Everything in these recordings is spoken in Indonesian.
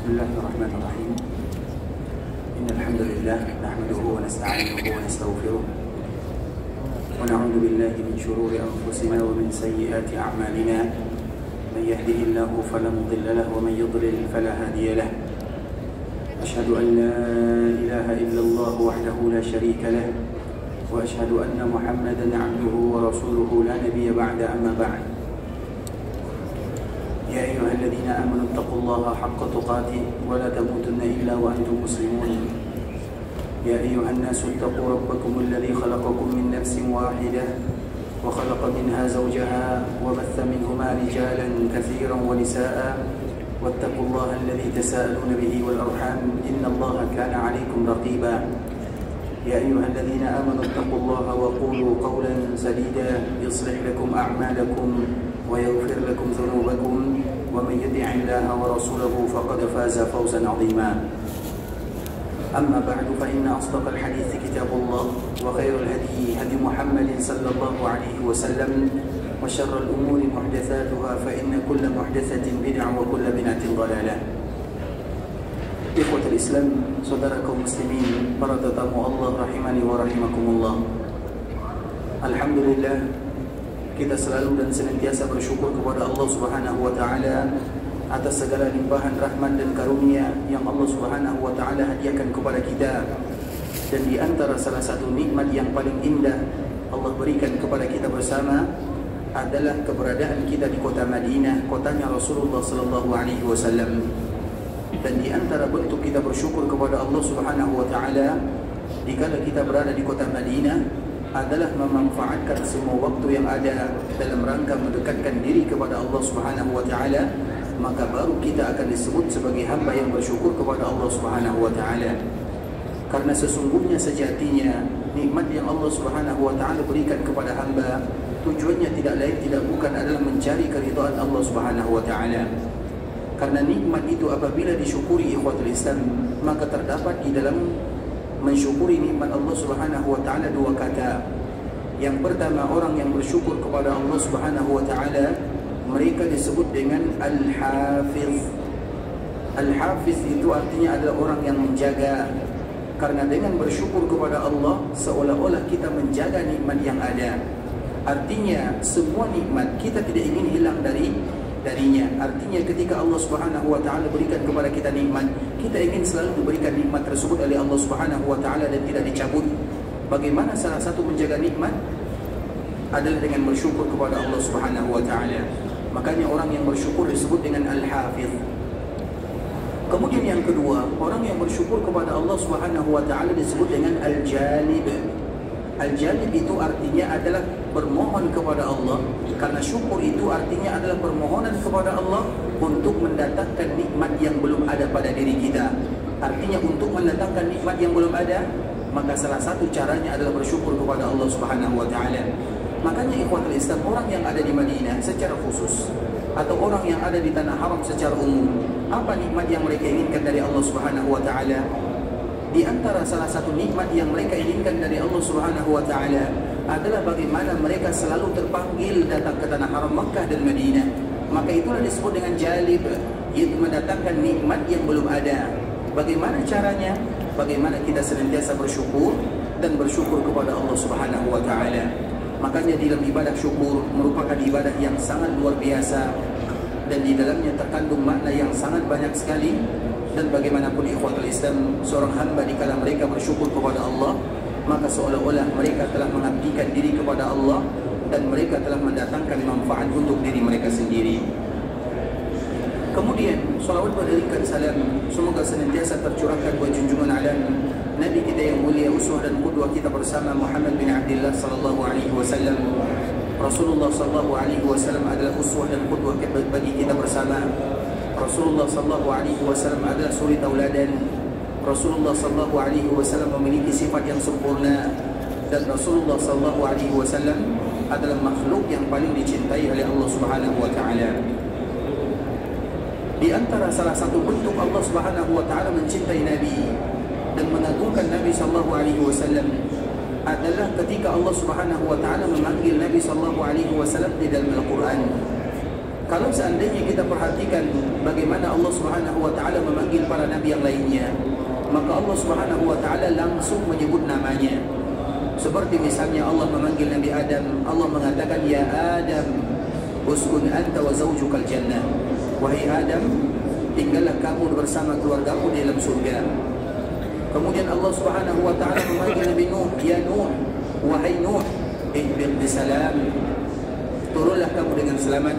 Bismillahirrahmanirrahim. Innal hamdalillah nahmaduhu wa nasta'inuhu wa nastaghfiruh wa na'udzu billahi min shururi anfusina wa min sayyiati a'malina. Man yahdihillahu fala mudilla lahu wa man yudlil fala hadiya lahu. Ashhadu an la ilaha illallah wahdahu la sharika lahu wa ashhadu anna Muhammadan 'abduhu wa rasuluhu la nabiyya ba'da amma ba'd. يا أيها الذين آمنوا اتقوا الله حق تقاته ولا تموتن إلا وأنتم مسلمون. يا أيها الناس اتقوا ربكم الذي خلقكم من نفس واحدة وخلق منها زوجها وبث منهما رجالا كثيرا ونساء واتقوا الله الذي تساءلون به والأرحام إن الله كان عليكم رقيبا. يا أيها الذين آمنوا اتقوا الله وقولوا قولا سديدا يصلح لكم أعمالكم ويغفر لكم ذنوبكم ومن يطع الله ورسوله فقد فاز فوزا عظيما. أما بعد فإن أصدق الحديث كتاب الله وخير الهدي هدي محمد صلى الله عليه وسلم وشر الأمور محدثاتها فإن كل محدثة بدعة وكل بدعة ضلالة. Ikhwatul Islam, saudara kaum muslimin, para tetamu Allah rahimani wa rahimakumullah. Alhamdulillah, kita selalu dan senantiasa bersyukur kepada Allah Subhanahu wa taala atas segala limpahan rahmat dan karunia yang Allah Subhanahu wa taala hadiahkan kepada kita. Dan di antara salah satu nikmat yang paling indah Allah berikan kepada kita bersama adalah keberadaan kita di kota Madinah, kotanya Rasulullah sallallahu alaihi wasallam. Dan di antara bentuk kita bersyukur kepada Allah Subhanahu wa taala dikala kita berada di kota Madinah adalah memanfaatkan semua waktu yang ada dalam rangka mendekatkan diri kepada Allah Subhanahu wa taala, maka baru kita akan disebut sebagai hamba yang bersyukur kepada Allah Subhanahu wa taala. Karena sesungguhnya sejatinya nikmat yang Allah Subhanahu wa taala berikan kepada hamba tujuannya tidak lain tidak bukan adalah mencari keridhaan Allah Subhanahu wa taala. Karena nikmat itu apabila disyukuri ikhwatul Islam, maka terdapat di dalam mensyukuri nikmat Allah Subhanahu wa taala dua kata. Yang pertama, orang yang bersyukur kepada Allah Subhanahu wa taala mereka disebut dengan Al-Hafiz. Al-Hafiz itu artinya adalah orang yang menjaga. Karena dengan bersyukur kepada Allah seolah-olah kita menjaga nikmat yang ada. Artinya semua nikmat kita tidak ingin hilang darinya. Artinya ketika Allah Subhanahu wa taala berikan kepada kita nikmat, kita ingin selalu diberikan nikmat tersebut oleh Allah Subhanahu wa taala dan tidak dicabut. Bagaimana salah satu menjaga nikmat adalah dengan bersyukur kepada Allah Subhanahu wa taala. Makanya orang yang bersyukur disebut dengan Al-Hafiz. Kemudian yang kedua, orang yang bersyukur kepada Allah Subhanahu wa taala disebut dengan Al-Janib. Al-Janib itu artinya adalah bermohon kepada Allah. Karena syukur itu artinya adalah permohonan kepada Allah untuk mendatangkan nikmat yang belum ada pada diri kita. Artinya untuk mendatangkan nikmat yang belum ada, maka salah satu caranya adalah bersyukur kepada Allah Subhanahu wa taala. Makanya ikhwatul Islam, orang yang ada di Madinah secara khusus atau orang yang ada di tanah haram secara umum, apa nikmat yang mereka inginkan dari Allah Subhanahu wa taala? Di antara salah satu nikmat yang mereka inginkan dari Allah Subhanahu wa taala adalah bagaimana mereka selalu terpanggil datang ke tanah haram Makkah dan Madinah. Maka itulah disebut dengan jalib, yaitu mendatangkan nikmat yang belum ada. Bagaimana caranya? Bagaimana kita senantiasa bersyukur dan bersyukur kepada Allah Subhanahu wa taala. Makanya dalam ibadah syukur merupakan ibadah yang sangat luar biasa dan di dalamnya terkandung makna yang sangat banyak sekali. Dan bagaimanapun ikhwatul Islam, seorang hamba dikala mereka bersyukur kepada Allah, maka seolah-olah mereka telah mengabdikan diri kepada Allah dan mereka telah mendatangkan manfaat untuk diri mereka sendiri. Kemudian salawat berikan salam semoga senantiasa tercurahkan buat junjungan alam Nabi kita yang mulia, uswah dan qudwah kita bersama, Muhammad bin Abdullah sallallahu alaihi wasallam. Rasulullah sallallahu alaihi wasallam adalah uswah dan qudwah bagi kita bersama. Rasulullah sallallahu alaihi wasallam adalah suri tauladan. Rasulullah sallallahu alaihi wasallam memiliki sifat yang sempurna dan Rasulullah sallallahu alaihi wasallam adalah makhluk yang paling dicintai oleh Allah Subhanahu wa taala. Di antara salah satu bentuk Allah Subhanahu wa taala mencintai Nabi dan mengagungkan Nabi sallallahu alaihi wasallam adalah ketika Allah Subhanahu wa taala memanggil Nabi sallallahu alaihi wasallam di dalam Al-Qur'an. Kalau seandainya kita perhatikan bagaimana Allah Subhanahu wa taala memanggil para nabi yang lainnya, maka Allah Subhanahu wa taala langsung menyebut namanya. Seperti misalnya Allah memanggil Nabi Adam, Allah mengatakan, "Ya Adam, uskun anta wa zawjukal jannah." Wahai Adam, tinggallah kamu bersama keluargamu di dalam surga. Kemudian Allah Subhanahu wa taala memanggil Nabi Nuh, "Ya Nuh, wahai Nuh, ihbit bisalam." Turunlah kamu dengan selamat.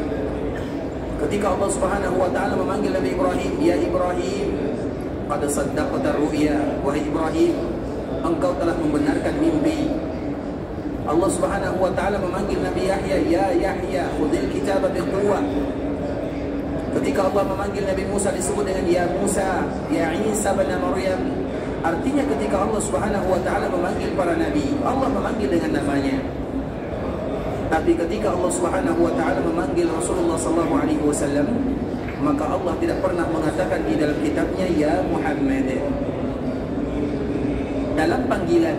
Ketika Allah Subhanahu wa taala memanggil Nabi Ibrahim, "Ya Ibrahim, qad saddaqta ru'ya." Wahai Ibrahim, engkau telah membenarkan mimpi. Allah Subhanahu wa taala memanggil Nabi Yahya, "Ya Yahya, khudhil kitaba biquwwah." Ketika Allah memanggil Nabi Musa disebut dengan "Ya Musa, ya Isa bin Maryam." Artinya ketika Allah Subhanahu wa taala memanggil para nabi, Allah memanggil dengan namanya. Tapi ketika Allah Subhanahu wa taala memanggil Rasulullah sallallahu alaihi wasallam, maka Allah tidak pernah mengatakan di dalam kitabnya "Ya Muhammad." Dalam panggilan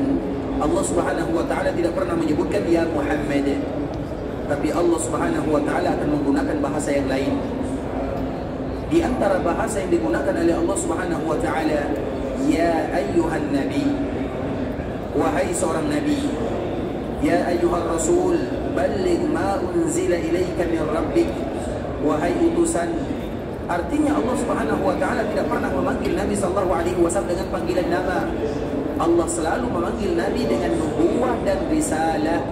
Allah Subhanahu wa taala tidak pernah menyebutkan "Ya Muhammad", tapi Allah Subhanahu wa taala akan menggunakan bahasa yang lain. Di antara bahasa yang digunakan oleh Allah Subhanahu wa taala, "Ya ayyuhan nabi", wahai seorang nabi. "Ya ayyuhar rasul, balligh ma unzila ilaika min rabbik", wahai utusan. Artinya Allah Subhanahu wa taala tidak pernah memanggil Nabi sallallahu alaihi wasallam dengan panggilan nama. Allah selalu memanggil Nabi dengan nubuwah dan risalah.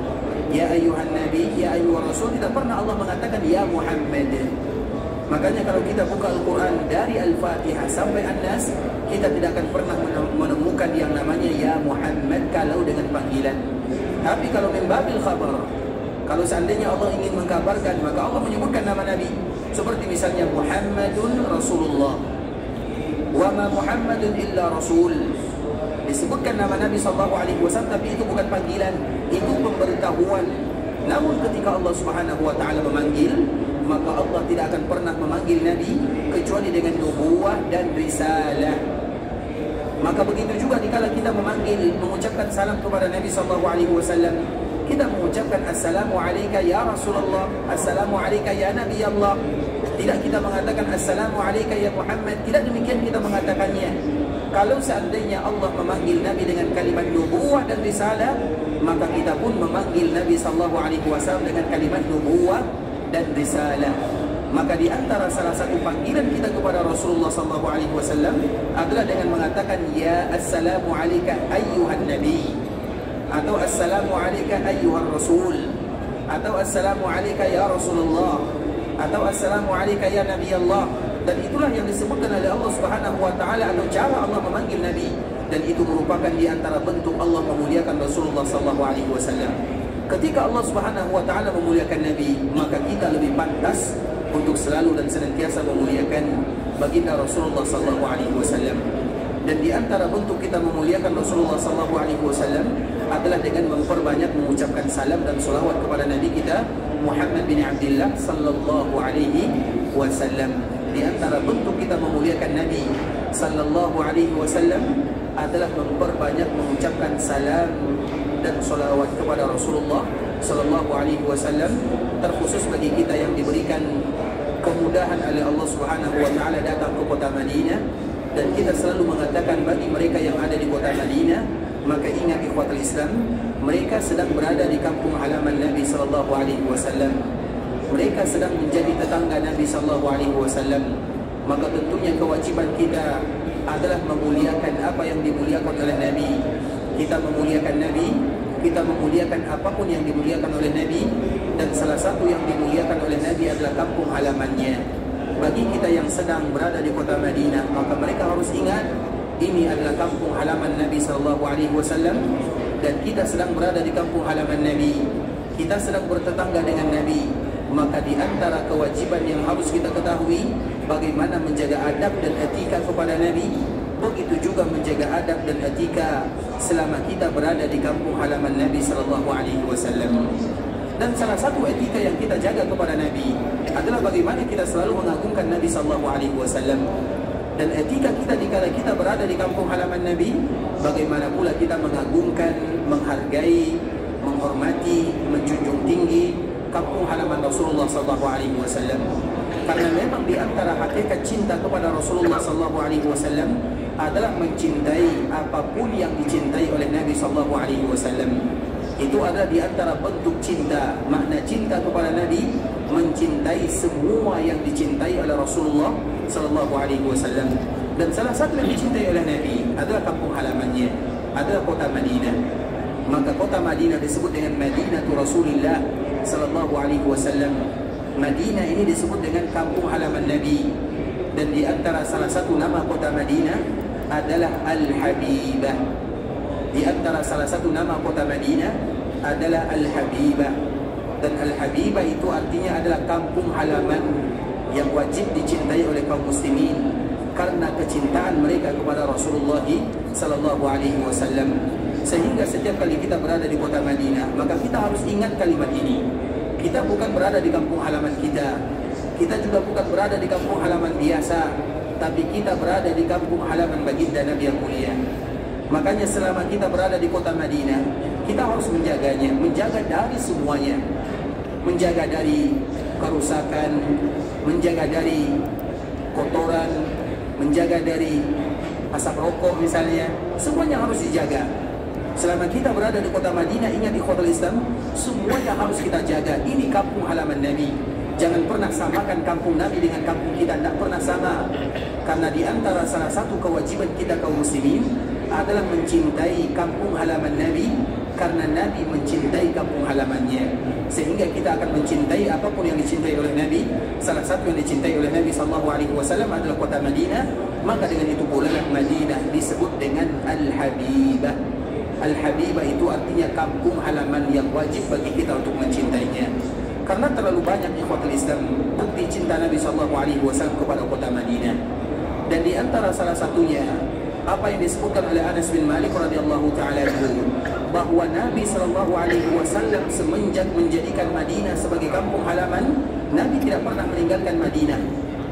"Ya ayyuhan nabi", "Ya ayyuhar rasul", tidak pernah Allah mengatakan "Ya Muhammad". Makanya kalau kita buka Al-Quran dari Al-Fatihah sampai An-Nas, kita tidak akan pernah menemukan yang namanya "Ya Muhammad" kalau dengan panggilan. Tapi kalau min babil khabar, kalau seandainya Allah ingin mengkabarkan, maka Allah menyebutkan nama Nabi. Seperti misalnya Muhammadun Rasulullah, wa ma Muhammadun illa Rasul. Disebutkan nama Nabi SAW, tapi itu bukan panggilan, itu pemberitahuan. Namun ketika Allah Subhanahu wa taala memanggil, maka Allah tidak akan pernah memanggil Nabi kecuali dengan nubuwah dan risalah. Maka begitu juga dikala kita memanggil, mengucapkan salam kepada Nabi SAW, kita mengucapkan "Assalamu alayka ya Rasulullah", "Assalamu alayka ya Nabi Allah". Tidak kita mengatakan "Assalamu alayka ya Muhammad". Tidak demikian kita mengatakannya. Kalau seandainya Allah memanggil Nabi dengan kalimat nubuwah dan risalah, maka kita pun memanggil Nabi SAW dengan kalimat nubuwah dan risalah. Maka di antara salah satu panggilan kita kepada Rasulullah SAW adalah dengan mengatakan "Ya assalamu alayka ayyuhan nabi", atau "Assalamu alayka ayyuhar rasul", atau "Assalamu alayka ya Rasulullah", atau "Assalamu alayka ya Nabi Allah". Dan itulah yang disebutkan oleh Allah Subhanahu wa taala atau cara Allah memanggil Nabi, dan itu merupakan di antara bentuk Allah memuliakan Rasulullah SAW. Ketika Allah Subhanahu wa taala memuliakan Nabi, maka kita lebih pantas untuk selalu dan senantiasa memuliakan baginda Rasulullah SAW. Dan di antara bentuk kita memuliakan Rasulullah SAW adalah dengan memperbanyak mengucapkan salam dan salawat kepada Nabi kita Muhammad bin Abdullah sallallahu alaihi wasallam. Di antara bentuk kita memuliakan Nabi sallallahu alaihi wasallam adalah memperbanyak mengucapkan salam dan salawat kepada Rasulullah sallallahu alaihi wasallam, terkhusus bagi kita yang diberikan kemudahan oleh Allah Subhanahu wa taala datang ke kota Madinah. Dan kita selalu mengatakan bagi mereka yang ada di kota Madinah, maka ingat ikhwatul Islam, mereka sedang berada di kampung halaman Nabi sallallahu alaihi wasallam. Mereka sedang menjadi tetangga Nabi sallallahu alaihi wasallam. Maka tentunya kewajiban kita adalah memuliakan apa yang dimuliakan oleh Nabi. Kita memuliakan Nabi, kita memuliakan apapun yang dimuliakan oleh Nabi, dan salah satu yang dimuliakan oleh Nabi adalah kampung halamannya. Bagi kita yang sedang berada di kota Madinah, maka mereka harus ingat ini adalah kampung halaman Nabi sallallahu alaihi wasallam, dan kita sedang berada di kampung halaman Nabi. Kita sedang bertetangga dengan Nabi. Maka di antara kewajiban yang harus kita ketahui, bagaimana menjaga adab dan etika kepada Nabi, begitu juga menjaga adab dan etika selama kita berada di kampung halaman Nabi sallallahu alaihi wasallam. Dan salah satu etika yang kita jaga kepada Nabi adalah bagaimana kita selalu mengagungkan Nabi sallallahu alaihi wasallam. Dan etika kita dikala kita berada di kampung halaman Nabi, bagaimana pula kita mengagungkan, menghargai, menghormati, menjunjung tinggi kampung halaman Rasulullah SAW. Karena memang di antara hakikat cinta kepada Rasulullah SAW adalah mencintai apapun yang dicintai oleh Nabi SAW. Itu ada di antara bentuk cinta. Makna cinta kepada Nabi, mencintai semua yang dicintai oleh Rasulullah SAW. Dan salah satu yang dicintai oleh Nabi adalah kampung halamannya, adalah kota Madinah. Maka kota Madinah disebut dengan Madinatu Rasulillah SAW. Madinah ini disebut dengan kampung halaman Nabi. Dan di antara salah satu nama kota Madinah adalah Al-Habibah. Di antara salah satu nama kota Madinah adalah Al-Habibah. Dan Al-Habibah itu artinya adalah kampung halaman yang wajib dicintai oleh kaum muslimin karena kecintaan mereka kepada Rasulullah SAW. Sehingga setiap kali kita berada di kota Madinah, maka kita harus ingat kalimat ini. Kita bukan berada di kampung halaman kita. Kita juga bukan berada di kampung halaman biasa, tapi kita berada di kampung halaman baginda Nabi yang mulia. Makanya selama kita berada di kota Madinah, kita harus menjaganya, menjaga dari semuanya. Menjaga dari kerusakan, menjaga dari kotoran, menjaga dari asap rokok misalnya. Semuanya harus dijaga. Selama kita berada di kota Madinah, ingat ikhwatul Islam, semuanya harus kita jaga. Ini kampung halaman Nabi. Jangan pernah samakan kampung Nabi dengan kampung kita, tidak pernah sama. Karena di antara salah satu kewajiban kita kaum muslimin adalah mencintai kampung halaman Nabi, karena Nabi mencintai kampung halamannya. Sehingga kita akan mencintai apapun yang dicintai oleh Nabi. Salah satu yang dicintai oleh Nabi SAW adalah kota Madinah. Maka dengan itu pula Madinah disebut dengan Al-Habibah. Al-Habibah itu artinya kampung halaman yang wajib bagi kita untuk mencintainya. Karena terlalu banyak ikhwatul Islam bukti cinta Nabi SAW kepada kota Madinah. Dan di antara salah satunya apa yang disebutkan oleh Anas bin Malik radhiyallahu taala bahwa Nabi SAW semenjak menjadikan Madinah sebagai kampung halaman, Nabi tidak pernah meninggalkan Madinah.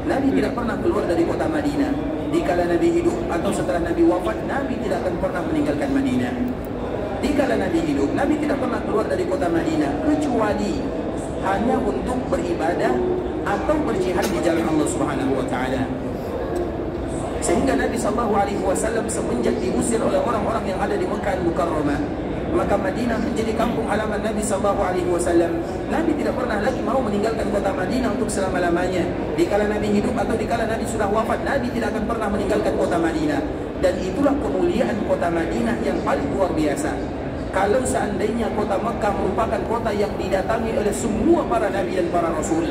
Nabi tidak pernah keluar dari kota Madinah. Dikala Nabi hidup atau setelah Nabi wafat, Nabi tidak akan pernah meninggalkan Madinah. Dikala Nabi hidup, Nabi tidak pernah keluar dari kota Madinah kecuali hanya untuk beribadah atau berjihad di jalan Allah Subhanahu wa taala. Sehingga Nabi SAW semenjak diusir oleh orang-orang yang ada di Mekah Al-Mukarramah, maka Madinah menjadi kampung halaman Nabi SAW. Nabi tidak pernah lagi mau meninggalkan kota Madinah untuk selama-lamanya. Dikala Nabi hidup atau dikala Nabi sudah wafat, Nabi tidak akan pernah meninggalkan kota Madinah. Dan itulah kemuliaan kota Madinah yang paling luar biasa. Kalau seandainya kota Mekah merupakan kota yang didatangi oleh semua para Nabi dan para Rasul,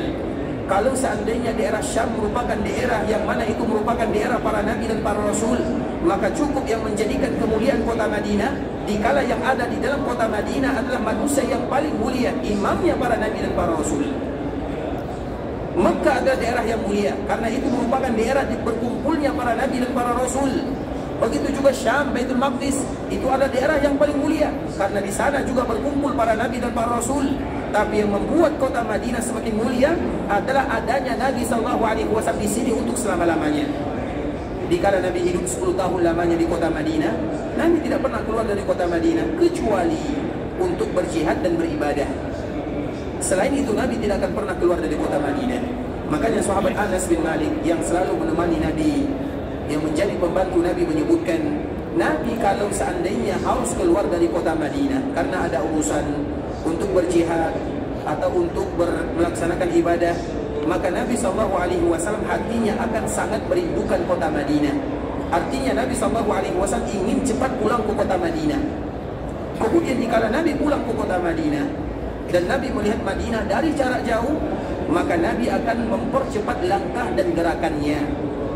kalau seandainya daerah Syam merupakan daerah yang mana itu merupakan daerah para Nabi dan para Rasul, maka cukup yang menjadikan kemuliaan kota Madinah, dikala yang ada di dalam kota Madinah adalah manusia yang paling mulia, imamnya para Nabi dan para Rasul. Mekah adalah daerah yang mulia, karena itu merupakan daerah berkumpulnya para Nabi dan para Rasul. Begitu juga Syam, Baitul Maqdis, itu adalah daerah yang paling mulia, karena di sana juga berkumpul para Nabi dan para Rasul. Tapi yang membuat kota Madinah semakin mulia adalah adanya Nabi SAW di sini untuk selama-lamanya. Dikala Nabi hidup 10 tahun lamanya di kota Madinah, Nabi tidak pernah keluar dari kota Madinah kecuali untuk berjihad dan beribadah. Selain itu Nabi tidak akan pernah keluar dari kota Madinah. Makanya sahabat Anas bin Malik yang selalu menemani Nabi, yang menjadi pembantu Nabi, menyebutkan Nabi kalau seandainya harus keluar dari kota Madinah karena ada urusan untuk berjihad atau untuk melaksanakan ibadah, maka Nabi SAW hatinya akan sangat merindukan kota Madinah. Artinya Nabi SAW ingin cepat pulang ke kota Madinah. Kemudian jika Nabi pulang ke kota Madinah dan Nabi melihat Madinah dari jarak jauh, maka Nabi akan mempercepat langkah dan gerakannya.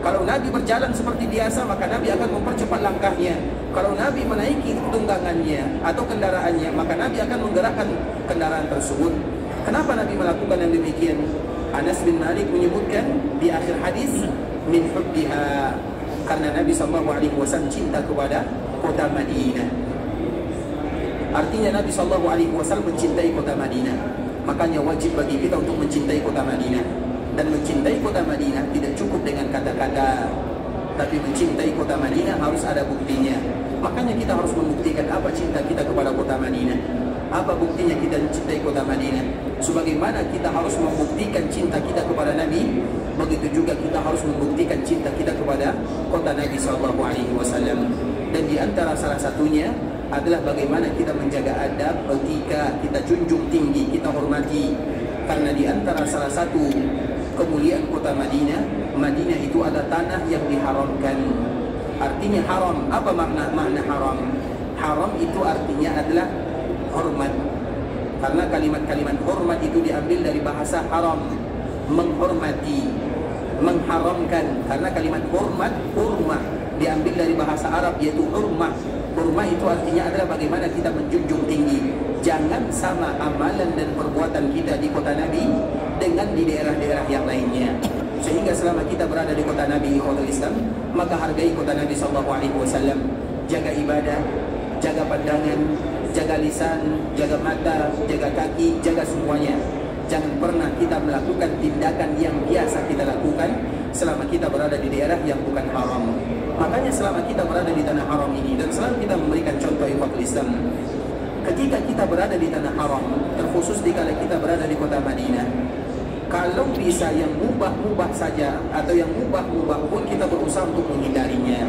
Kalau Nabi berjalan seperti biasa, maka Nabi akan mempercepat langkahnya. Kalau Nabi menaiki tunggangannya atau kendaraannya, maka Nabi akan menggerakkan kendaraan tersebut. Kenapa Nabi melakukan yang demikian? Anas bin Malik menyebutkan di akhir hadis, min hubbiha, karena Nabi SAW cinta kepada kota Madinah. Artinya Nabi SAW mencintai kota Madinah. Makanya wajib bagi kita untuk mencintai kota Madinah. Dan mencintai kota Madinah tidak cukup dengan kata-kata, tapi mencintai kota Madinah harus ada buktinya. Makanya kita harus membuktikan apa cinta kita kepada kota Madinah. Apa buktinya kita mencintai kota Madinah? Sebagaimana kita harus membuktikan cinta kita kepada Nabi, begitu juga kita harus membuktikan cinta kita kepada kota Nabi SAW. Dan di antara salah satunya adalah bagaimana kita menjaga adab, etika, kita junjung tinggi, kita hormati. Karena di antara salah satu kemuliaan kota Madinah, Madinah itu ada tanah yang diharamkan. Artinya haram. Apa makna haram? Haram itu artinya adalah hormat. Karena kalimat-kalimat hormat itu diambil dari bahasa haram, menghormati, mengharamkan. Karena kalimat hormat, hurmah, diambil dari bahasa Arab yaitu hurmah. Hurmah itu artinya adalah bagaimana kita menjunjung tinggi. Jangan sama amalan dan perbuatan kita di kota Nabi dengan di daerah-daerah yang lainnya. Sehingga selama kita berada di kota Nabi, kota Islam, maka hargai kota Nabi SAW. Jaga ibadah, jaga pandangan, jaga lisan, jaga mata, jaga kaki, jaga semuanya. Jangan pernah kita melakukan tindakan yang biasa kita lakukan selama kita berada di daerah yang bukan haram. Makanya selama kita berada di tanah haram ini, dan selalu kita memberikan contoh ikhwatul Islam, ketika kita berada di tanah haram, terkhusus dikala kita berada di kota Madinah, kalau bisa yang mubah-mubah saja atau yang mubah-mubah pun kita berusaha untuk menghindarinya.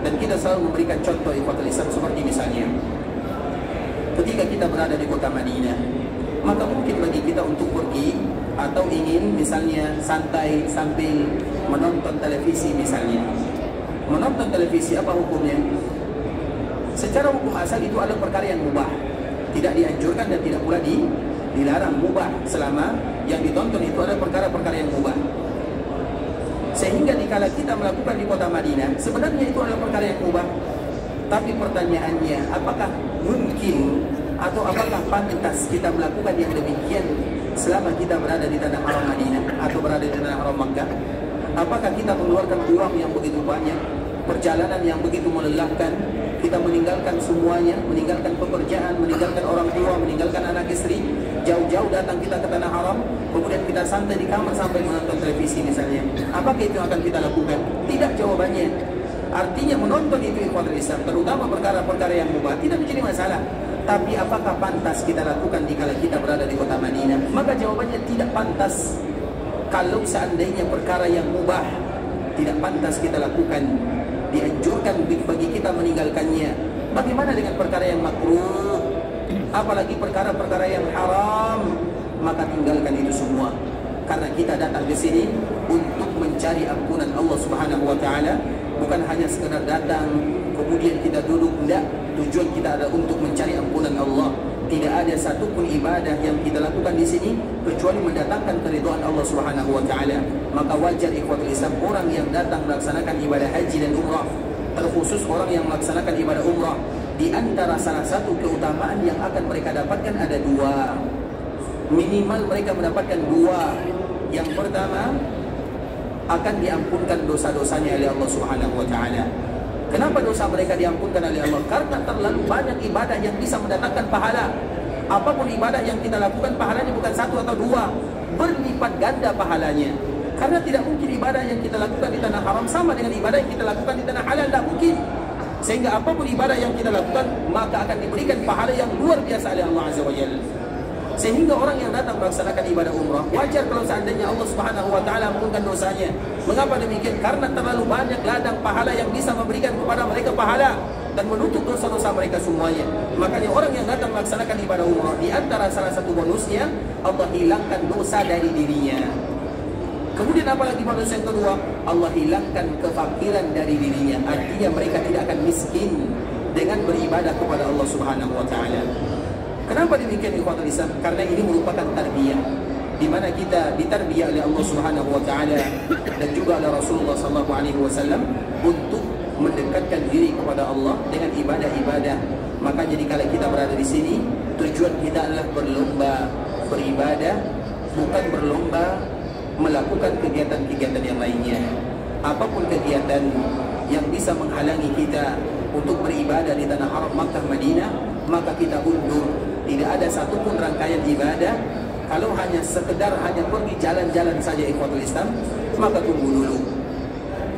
Dan kita selalu memberikan contoh ikhwatul Islam seperti misalnya, ketika kita berada di kota Madinah, maka mungkin bagi kita untuk pergi atau ingin misalnya santai sambil menonton televisi misalnya. Menonton televisi apa hukumnya? Secara hukum asal itu adalah perkara yang mubah, tidak dianjurkan dan tidak pula dilarang, mubah selama yang ditonton itu adalah perkara-perkara yang mubah. Sehingga dikala kita melakukan di kota Madinah, sebenarnya itu adalah perkara yang mubah. Tapi pertanyaannya, apakah mungkin atau apakah pantas kita melakukan yang demikian selama kita berada di tanah haram Madinah atau berada di tanah haram Makkah? Apakah kita mengeluarkan uang yang begitu banyak, perjalanan yang begitu melelahkan, kita meninggalkan semuanya, meninggalkan pekerjaan, meninggalkan orang tua, meninggalkan anak istri, jauh-jauh datang kita ke tanah haram, kemudian kita santai di kamar sampai menonton televisi misalnya? Apakah itu akan kita lakukan? Tidak jawabannya. Artinya menonton itu ikhwatul Islam, terutama perkara-perkara yang mubah, tidak menjadi masalah. Tapi apakah pantas kita lakukan dikala kita berada di kota Madinah? Maka jawabannya tidak pantas. Kalau seandainya perkara yang mubah tidak pantas kita lakukan, dianjurkan bagi kita meninggalkannya, bagaimana dengan perkara yang makruh? Apalagi perkara-perkara yang haram, maka tinggalkan itu semua. Karena kita datang ke sini untuk mencari ampunan Allah Subhanahu wa taala, bukan hanya sekedar datang kemudian kita duduk. Tidak, tujuan kita adalah untuk mencari ampunan Allah. Tidak ada satupun ibadah yang kita lakukan di sini kecuali mendatangkan keridhaan Allah Subhanahu wa taala. Maka wajar ikhwatul Islam, orang yang datang melaksanakan ibadah haji dan umrah, terkhusus orang yang melaksanakan ibadah umrah, di antara salah satu keutamaan yang akan mereka dapatkan ada dua. Minimal mereka mendapatkan dua. Yang pertama, akan diampunkan dosa-dosanya oleh Allah Subhanahu wa taala. Kenapa dosa mereka diampunkan oleh Allah? Karena terlalu banyak ibadah yang bisa mendatangkan pahala. Apapun ibadah yang kita lakukan, pahalanya bukan satu atau dua, berlipat ganda pahalanya. Karena tidak mungkin ibadah yang kita lakukan di tanah haram sama dengan ibadah yang kita lakukan di tanah halal, tidak mungkin. Sehingga apapun ibadah yang kita lakukan, maka akan diberikan pahala yang luar biasa oleh Allah Azza wa Jalla. Sehingga orang yang datang melaksanakan ibadah umrah, wajar kalau seandainya Allah Subhanahu wa taala ampunkan dosanya. Mengapa demikian? Karena terlalu banyak ladang pahala yang bisa memberikan kepada mereka pahala dan menutup dosa-dosa mereka semuanya. Makanya orang yang datang melaksanakan ibadah umrah, di antara salah satu bonusnya, Allah hilangkan dosa dari dirinya. Kemudian apalagi bonus yang kedua, Allah hilangkan kefakiran dari dirinya. Artinya mereka tidak akan miskin dengan beribadah kepada Allah Subhanahu wa taala. Kenapa demikian ikhwatul Islam? Karena ini merupakan tarbiyah, di mana kita ditarbiyah oleh Allah Subhanahu wa taala dan juga oleh Rasulullah sallallahu alaihi wasallam untuk mendekatkan diri kepada Allah dengan ibadah-ibadah. Makanya dikala kita berada di sini, tujuan kita adalah berlomba beribadah, bukan berlomba melakukan kegiatan-kegiatan yang lainnya. Apapun kegiatan yang bisa menghalangi kita untuk beribadah di tanah haram Makkah Madinah, maka kita undur. Tidak ada satupun rangkaian ibadah. Kalau hanya sekedar pergi jalan-jalan saja ikhwatul Islam, maka tunggu dulu.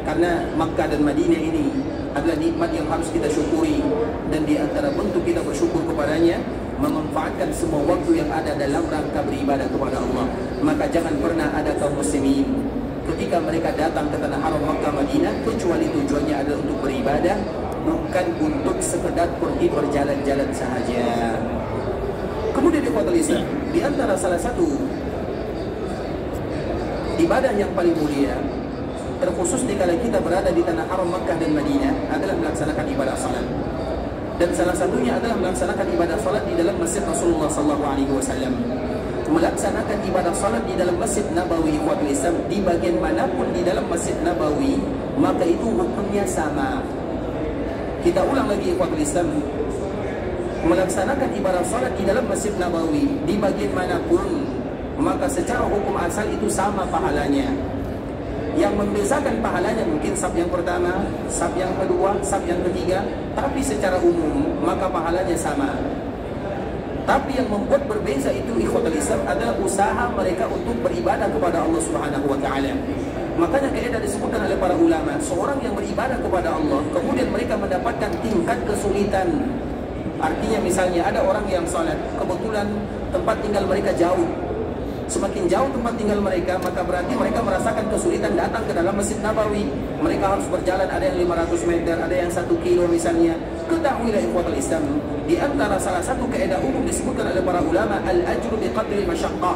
Karena Makkah dan Madinah ini adalah nikmat yang harus kita syukuri, dan di antara bentuk kita bersyukur kepadanya memanfaatkan semua waktu yang ada dalam rangka beribadah kepada Allah. Maka jangan pernah ada kaum muslimin ketika mereka datang ke tanah haram Makkah Madinah kecuali tujuannya adalah untuk beribadah, bukan untuk sekedar pergi berjalan-jalan sahaja. Kemudian ikhwatul Islam, di antara salah satu ibadah yang paling mulia, terkhusus dikala kita berada di tanah haram Makkah dan Madinah, adalah melaksanakan ibadah salat. Dan salah satunya adalah melaksanakan ibadah salat di dalam Masjid Rasulullah SAW. Melaksanakan ibadah salat di dalam Masjid Nabawi, ikhwatul Islam, di bagian manapun di dalam Masjid Nabawi, maka itu hukumnya sama. Kita ulang lagi ikhwatul Islam, melaksanakan ibadah salat di dalam Masjid Nabawi di bagian manapun, maka secara hukum asal itu sama pahalanya. Yang membezakan pahalanya mungkin saf yang pertama, saf yang kedua, saf yang ketiga, tapi secara umum maka pahalanya sama. Tapi yang membuat berbeza itu ikhwatul Islam adalah usaha mereka untuk beribadah kepada Allah Subhanahu wa taala. Makanya kaidah disebutkan oleh para ulama, seorang yang beribadah kepada Allah kemudian mereka mendapatkan tingkat kesulitan. Artinya misalnya ada orang yang salat, kebetulan tempat tinggal mereka jauh. Semakin jauh tempat tinggal mereka, maka berarti mereka merasakan kesulitan datang ke dalam Masjid Nabawi. Mereka harus berjalan, ada yang 500 meter, ada yang 1 kilo misalnya. Ketahuilah ikhwatul Islam, di antara salah satu kaidah umum disebutkan oleh para ulama, al-ajru biqadri masyaqqah.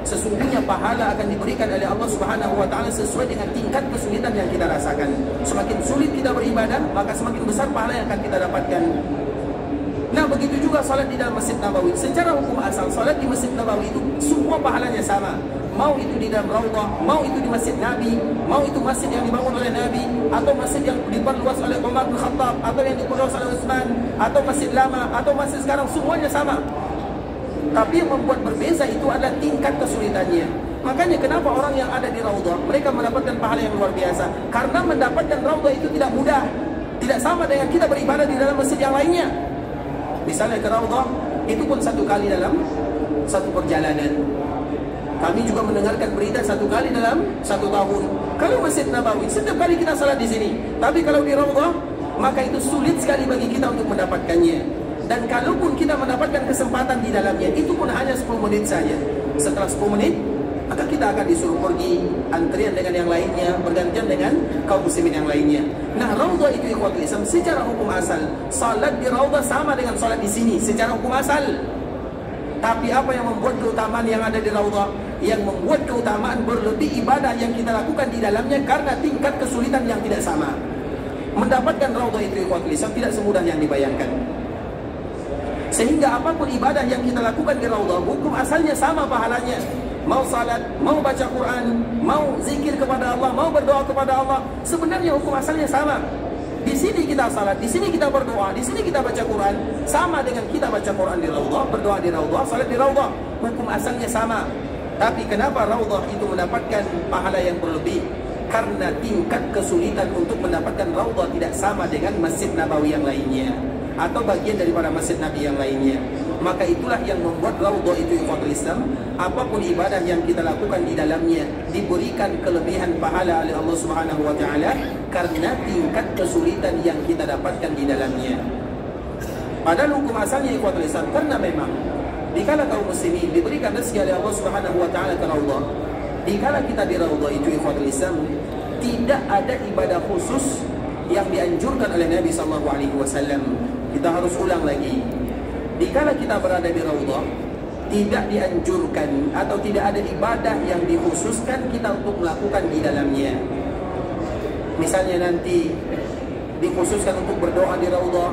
Sesungguhnya pahala akan diberikan oleh Allah Subhanahu wa taala sesuai dengan tingkat kesulitan yang kita rasakan. Semakin sulit kita beribadah, maka semakin besar pahala yang akan kita dapatkan. Nah, begitu juga salat di dalam Masjid Nabawi. Secara hukum asal, salat di Masjid Nabawi itu semua pahalanya sama. Mau itu di dalam Raudhah, mau itu di Masjid Nabi, mau itu masjid yang dibangun oleh Nabi, atau masjid yang diperluas oleh Umar bin Khattab, atau yang diperluas oleh Utsman, atau masjid lama, atau masjid sekarang, semuanya sama. Tapi yang membuat berbeza itu adalah tingkat kesulitannya. Makanya kenapa orang yang ada di Raudhah mereka mendapatkan pahala yang luar biasa? Karena mendapatkan Raudhah itu tidak mudah. Tidak sama dengan kita beribadah di dalam masjid yang lainnya. Misalnya ke Raudhah, itu pun 1 kali dalam 1 perjalanan. Kami juga mendengarkan berita 1 kali dalam 1 tahun. Kalau Masjid Nabawi, setiap kali kita salat di sini. Tapi kalau di Raudhah, maka itu sulit sekali bagi kita untuk mendapatkannya. Dan kalaupun kita mendapatkan kesempatan di dalamnya, itu pun hanya 10 menit saja. Setelah 10 menit, maka kita akan disuruh pergi antrian dengan yang lainnya, bergantian dengan kaum muslimin yang lainnya. Nah, Raudhah itu ikhwatul Islam secara hukum asal, salat di Raudhah sama dengan salat di sini secara hukum asal. Tapi apa yang membuat keutamaan yang ada di Raudhah? Yang membuat keutamaan berlebih ibadah yang kita lakukan di dalamnya karena tingkat kesulitan yang tidak sama. Mendapatkan Raudhah itu ikhwatul Islam tidak semudah yang dibayangkan. Sehingga apapun ibadah yang kita lakukan di Raudhah, hukum asalnya sama pahalanya. Mau salat, mau baca Quran, mau zikir kepada Allah, mau berdoa kepada Allah, sebenarnya hukum asalnya sama. Di sini kita salat, di sini kita berdoa, di sini kita baca Quran, sama dengan kita baca Quran di Raudhah, berdoa di Raudhah, salat di Raudhah. Hukum asalnya sama. Tapi kenapa Raudhah itu mendapatkan pahala yang berlebih? Karena tingkat kesulitan untuk mendapatkan Raudhah tidak sama dengan Masjid Nabawi yang lainnya, atau bagian daripada Masjid Nabi yang lainnya. Maka itulah yang membuat Raudhah itu ikhwatul Islam, apapun ibadah yang kita lakukan di dalamnya diberikan kelebihan pahala oleh Allah Subhanahu wa taala karena tingkat kesulitan yang kita dapatkan di dalamnya. Padahal hukum asalnya ikhwatul Islam, karena memang dikala kaum muslimin diberikan rezeki oleh Allah Subhanahu wa taala ke Raudhah, dikala kita di Raudhah itu ikhwatul Islam, tidak ada ibadah khusus yang dianjurkan oleh Nabi SAW. Kita harus ulang lagi. Dikala kita berada di Raudhah, tidak dianjurkan atau tidak ada ibadah yang dikhususkan kita untuk melakukan di dalamnya. Misalnya nanti dikhususkan untuk berdoa di Raudhah,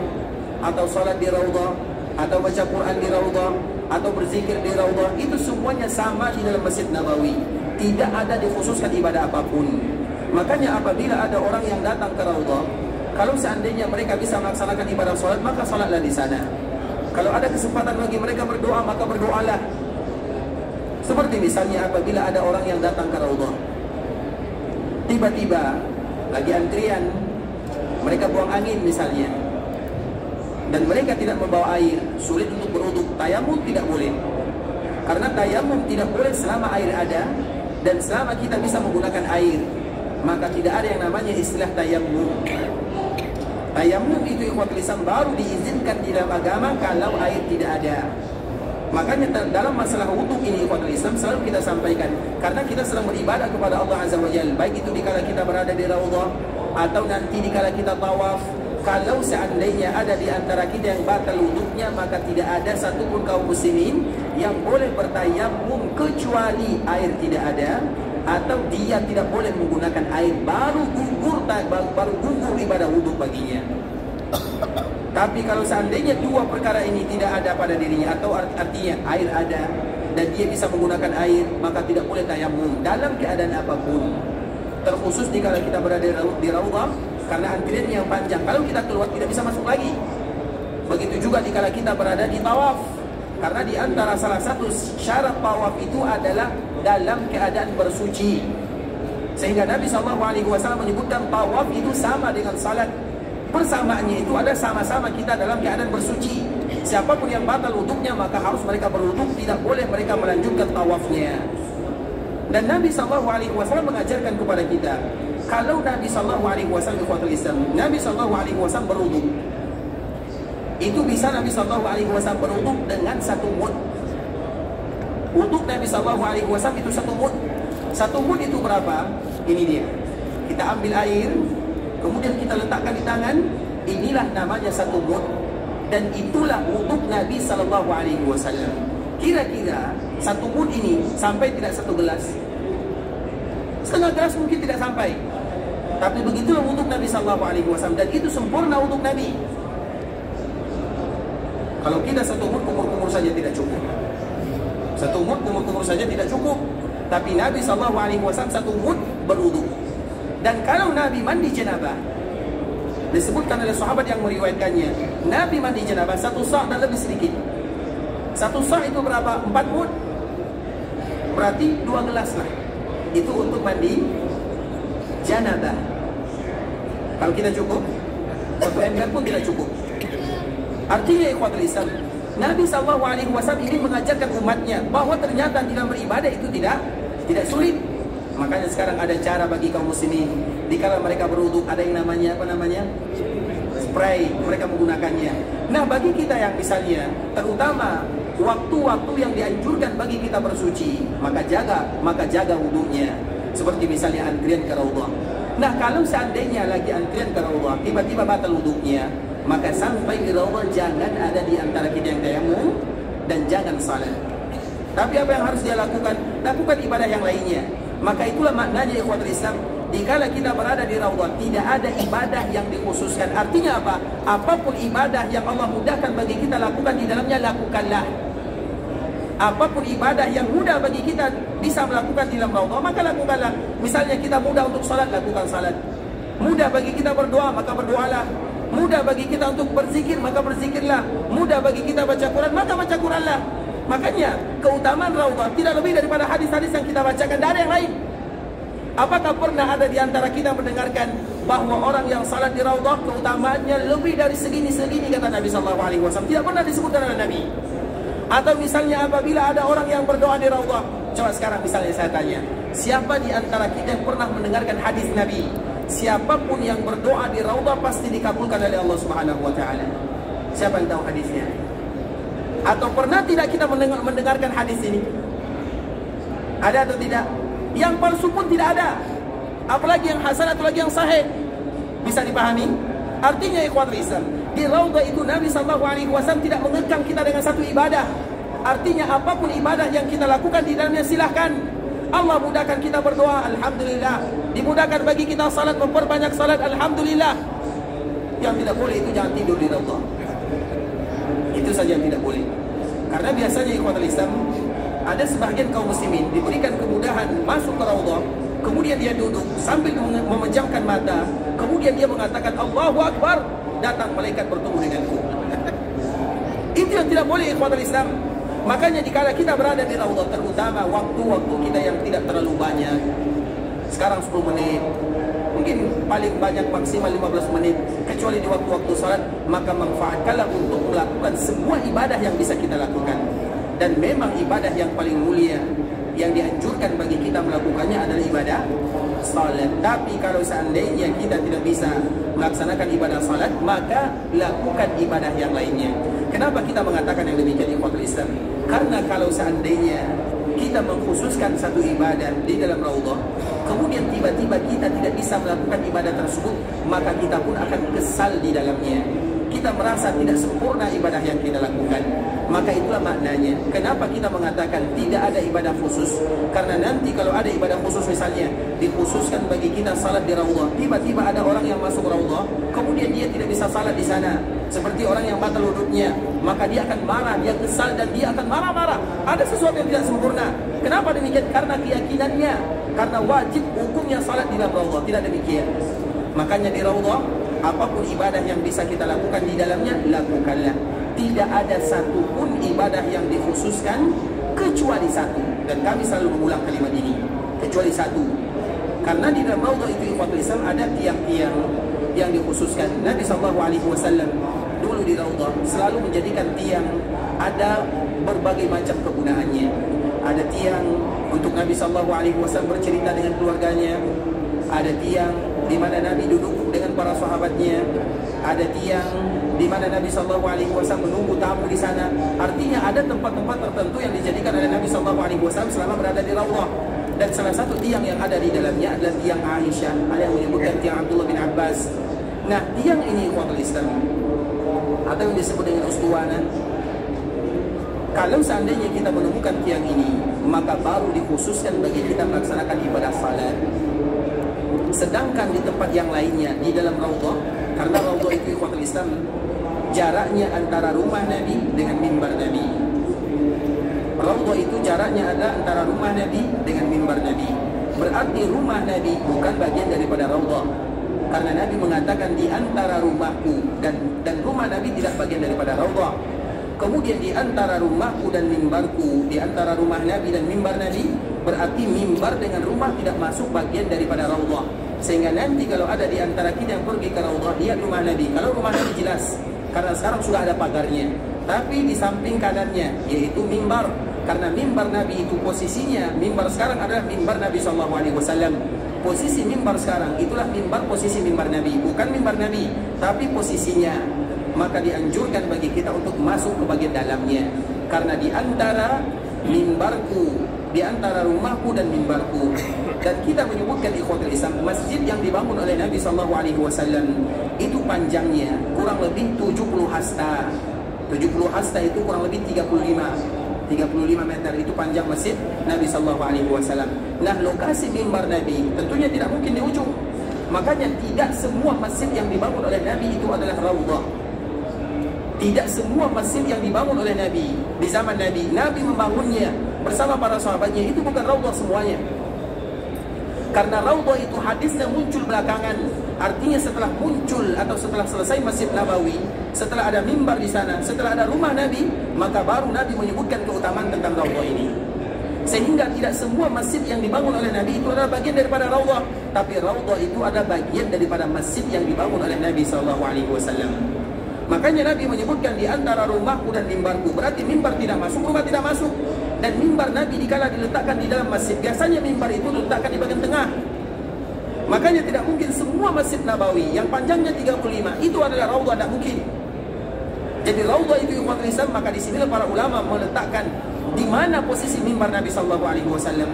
atau salat di Raudhah, atau baca Quran di Raudhah, atau berzikir di Raudhah, itu semuanya sama di dalam Masjid Nabawi. Tidak ada dikhususkan ibadah apapun. Makanya apabila ada orang yang datang ke Raudhah, kalau seandainya mereka bisa melaksanakan ibadah salat, maka salatlah di sana. Kalau ada kesempatan bagi mereka berdoa, maka berdoalah. Seperti misalnya apabila ada orang yang datang ke Raudhah, tiba-tiba lagi antrian, mereka buang angin misalnya, dan mereka tidak membawa air, sulit untuk berwudu, tayamum tidak boleh. Karena tayamum tidak boleh selama air ada, dan selama kita bisa menggunakan air, maka tidak ada yang namanya istilah tayamum. Tayamum itu ikhwatul Islam baru diizinkan di dalam agama kalau air tidak ada. Makanya dalam masalah wudhu ini ikhwatul Islam selalu kita sampaikan, karena kita sedang beribadah kepada Allah Azza wa Jalla, baik itu dikala kita berada di raudhah atau nanti dikala kita tawaf. Kalau seandainya ada di antara kita yang batal wudhunya, maka tidak ada satupun kaum muslimin yang boleh bertayamum kecuali air tidak ada, atau dia tidak boleh menggunakan air, baru gugur ibadah wudhu baginya. Tapi kalau seandainya dua perkara ini tidak ada pada dirinya, atau artinya air ada dan dia bisa menggunakan air, maka tidak boleh tayamum dalam keadaan apapun. Terkhusus dikala kita berada di raudhah, karena antrian yang panjang. Kalau kita keluar tidak bisa masuk lagi. Begitu juga dikala kita berada di tawaf, karena di antara salah satu syarat tawaf itu adalah dalam keadaan bersuci. Sehingga Nabi SAW menyebutkan tawaf itu sama dengan salat. Persamaannya itu ada sama-sama kita dalam keadaan bersuci. Siapapun yang batal wuduknya, maka harus mereka berwuduk, tidak boleh mereka melanjutkan tawafnya. Dan Nabi SAW mengajarkan kepada kita, kalau Nabi SAW ikhwatul Islam, Nabi SAW berwuduk, itu bisa Nabi SAW berwuduk dengan satu mud. Wuduk Nabi SAW itu satu mud. Satu mud itu berapa? Ini dia. Kita ambil air, kemudian kita letakkan di tangan. Inilah namanya satu mud. Dan itulah wuduk Nabi SAW. Kira-kira satu mud ini sampai tidak satu gelas? Setengah gelas mungkin tidak sampai. Tapi begitulah wuduk Nabi SAW. Dan itu sempurna wuduk Nabi. Kalau kita satu mud kumur-kumur saja tidak cukup. Satu mud kumur-kumur saja tidak cukup. Tapi Nabi SAW satu mud berwuduk. Dan kalau Nabi mandi janabah, disebutkan oleh sahabat yang meriwayatkannya, Nabi mandi janabah satu sa' dan lebih sedikit. Satu sa' itu berapa? 4 mud. Berarti 2 gelas lah. Itu untuk mandi janabah. Kalau kita cukup, satu ember pun tidak cukup. Artinya ikhwatul Islam, Nabi SAW ini mengajarkan umatnya bahwa ternyata dalam beribadah itu tidak sulit. Makanya sekarang ada cara bagi kaum muslimin, dikala mereka berwuduk ada yang namanya spray, mereka menggunakannya. Nah, bagi kita yang misalnya terutama waktu-waktu yang dianjurkan bagi kita bersuci, maka jaga wudhunya. Seperti misalnya antrian ke raudhah. Nah, kalau seandainya lagi antrian ke raudhah tiba-tiba batal wudhunya, maka sampai di raudhah jangan ada di antara kita yang tayamum dan jangan salat. Tapi apa yang harus dia lakukan? Lakukan ibadah yang lainnya. Maka itulah maknanya ikhwatul Islam, dikala kita berada di raudhah tidak ada ibadah yang dikhususkan. Artinya apa? Apapun ibadah yang Allah mudahkan bagi kita lakukan di dalamnya, lakukanlah. Apapun ibadah yang mudah bagi kita bisa melakukan di dalam raudhah, maka lakukanlah. Misalnya kita mudah untuk salat, lakukan salat. Mudah bagi kita berdoa, maka berdoalah. Mudah bagi kita untuk berzikir, maka berzikirlah. Mudah bagi kita baca Quran, maka baca Quranlah. Makanya keutamaan raudhah tidak lebih daripada hadis-hadis yang kita bacakan, tidak ada yang lain. Apakah pernah ada di antara kita mendengarkan bahwa orang yang salat di raudhah keutamaannya lebih dari segini-segini, kata Nabi SAW? Tidak pernah disebutkan oleh Nabi. Atau misalnya apabila ada orang yang berdoa di raudhah, coba sekarang misalnya saya tanya, siapa di antara kita yang pernah mendengarkan hadis Nabi? Siapapun yang berdoa di raudhah pasti dikabulkan oleh Allah Subhanahu wa taala. Siapa yang tahu hadisnya? Atau pernah tidak kita mendengarkan hadis ini? Ada atau tidak? Yang palsu pun tidak ada. Apalagi yang hasan atau lagi yang sahih. Bisa dipahami? Artinya ikhwatul Islam, di raudhah itu Nabi SAW tidak mengekang kita dengan satu ibadah. Artinya apapun ibadah yang kita lakukan di dalamnya silahkan. Allah mudahkan kita berdoa, alhamdulillah. Dimudahkan bagi kita salat, memperbanyak salat, alhamdulillah. Yang tidak boleh itu jangan tidur di raudhah. Itu saja yang tidak boleh. Karena biasanya ikhwatul Islam, ada sebahagian kaum muslimin diberikan kemudahan masuk ke raudhah, kemudian dia duduk sambil memejamkan mata, kemudian dia mengatakan Allahu Akbar, datang malaikat bertemu denganku. Itu yang tidak boleh ikhwatul Islam. Makanya dikala kita berada di raudhah, terutama waktu-waktu kita yang tidak terlalu banyak, sekarang 10 menit, mungkin paling banyak maksimal 15 menit, kecuali di waktu-waktu salat, maka manfaatkanlah untuk melakukan semua ibadah yang bisa kita lakukan. Dan memang ibadah yang paling mulia yang dianjurkan bagi kita melakukannya adalah ibadah salat. Tapi kalau seandainya kita tidak bisa melaksanakan ibadah salat, maka lakukan ibadah yang lainnya. Kenapa kita mengatakan yang demikian, ikhwatul Islam? Karena kalau seandainya kita mengkhususkan satu ibadah di dalam raudhah, kemudian tiba-tiba kita tidak bisa melakukan ibadah tersebut, maka kita pun akan kesal di dalamnya. Kita merasa tidak sempurna ibadah yang kita lakukan. Maka itulah maknanya kenapa kita mengatakan tidak ada ibadah khusus. Karena nanti kalau ada ibadah khusus, misalnya dikhususkan bagi kita salat di raudhah, tiba-tiba ada orang yang masuk raudhah, kemudian dia tidak bisa salat di sana, seperti orang yang batal wudhunya, maka dia akan marah, dia kesal, dan dia akan marah-marah. Ada sesuatu yang tidak sempurna. Kenapa demikian? Karena keyakinannya, karena wajib hukumnya salat di dalam raudhah. Tidak demikian. Makanya di raudhah, apapun ibadah yang bisa kita lakukan di dalamnya, lakukanlah. Tidak ada satupun ibadah yang dikhususkan kecuali satu. Dan kami selalu mengulang kalimat ini, kecuali satu. Karena di dalam raudhah itu, ikhwatul Islam, ada tiang-tiang yang dikhususkan. Nabi SAW dulu di raudhah selalu menjadikan tiang ada berbagai macam kegunaannya. Ada tiang untuk Nabi SAW bercerita dengan keluarganya. Ada tiang di mana Nabi duduk dengan para sahabatnya. Ada tiang di mana Nabi SAW menunggu tamu di sana. Artinya ada tempat-tempat tertentu yang dijadikan oleh Nabi SAW selama berada di raudhah. Dan salah satu tiang yang ada di dalamnya adalah tiang Aisyah. Ada yang menyebutkan tiang Abdullah bin Abbas. Nah, tiang ini, ikhwatul Islam, atau yang disebut dengan ustuwana, kalau seandainya kita menemukan tiang ini, maka baru dikhususkan bagi kita melaksanakan ibadah salat. Sedangkan di tempat yang lainnya, di dalam raudhah, karena raudhah itu, ikhwatul Islam, jaraknya antara rumah Nabi dengan mimbar Nabi. Raudhah itu jaraknya ada antara rumah Nabi dengan mimbar Nabi. Berarti rumah Nabi bukan bagian daripada raudhah. Karena Nabi mengatakan di antara rumahku dan rumah Nabi tidak bagian daripada raudhah. Kemudian di antara rumahku dan mimbarku, di antara rumah Nabi dan mimbar Nabi, berarti mimbar dengan rumah tidak masuk bagian daripada raudhah. Sehingga nanti kalau ada di antara kita yang pergi ke raudhah, lihat rumah Nabi. Kalau rumah Nabi jelas, karena sekarang sudah ada pagarnya. Tapi di samping kanannya, yaitu mimbar. Karena mimbar Nabi itu posisinya, mimbar sekarang adalah mimbar Nabi SAW. Posisi mimbar sekarang itulah mimbar, posisi mimbar Nabi, bukan mimbar Nabi, tapi posisinya. Maka dianjurkan bagi kita untuk masuk ke bagian dalamnya. Karena di antara mimbarku, di antara rumahku dan mimbarku. Dan kita menyebutkan, ikhwatul Islam, masjid yang dibangun oleh Nabi SAW itu panjangnya kurang lebih 70 hasta. 70 hasta itu kurang lebih 35 meter itu panjang masjid Nabi SAW. Nah, lokasi mimbar Nabi tentunya tidak mungkin di ujung. Makanya tidak semua masjid yang dibangun oleh Nabi itu adalah raudhah. Tidak semua masjid yang dibangun oleh Nabi di zaman Nabi, Nabi membangunnya bersama para sahabatnya, itu bukan raudhah semuanya. Karena raudhah itu hadisnya muncul belakangan. Artinya setelah muncul atau setelah selesai Masjid Nabawi, setelah ada mimbar di sana, setelah ada rumah Nabi, maka baru Nabi menyebutkan keutamaan tentang raudhah ini. Sehingga tidak semua masjid yang dibangun oleh Nabi itu adalah bagian daripada raudhah, tapi raudhah itu ada bagian daripada masjid yang dibangun oleh Nabi SAW. Makanya Nabi menyebutkan di antara rumahku dan mimbarku. Berarti mimbar tidak masuk, rumah tidak masuk. Dan mimbar Nabi dikala diletakkan di dalam masjid, biasanya mimbar itu diletakkan di bagian tengah. Makanya tidak mungkin semua Masjid Nabawi yang panjangnya 35 itu adalah raudhah, tidak mungkin. Jadi raudhah itu ikhwatul Islam, maka di sinilah para ulama meletakkan di mana posisi mimbar Nabi SAW.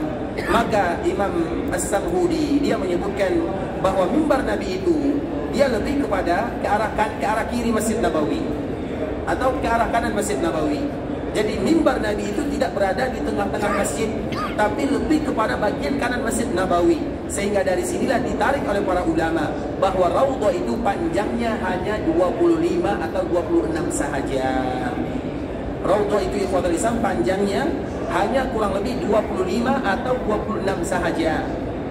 Maka Imam As-Samhudi dia menyebutkan bahwa mimbar Nabi itu dia lebih kepada ke arah kiri Masjid Nabawi atau ke arah kanan Masjid Nabawi. Jadi mimbar Nabi itu tidak berada di tengah-tengah masjid, tapi lebih kepada bagian kanan Masjid Nabawi. Sehingga dari sinilah ditarik oleh para ulama bahwa raudhah itu panjangnya hanya 25 atau 26 sahaja. Raudhah itu ikhwatul Islam panjangnya hanya kurang lebih 25 atau 26 sahaja.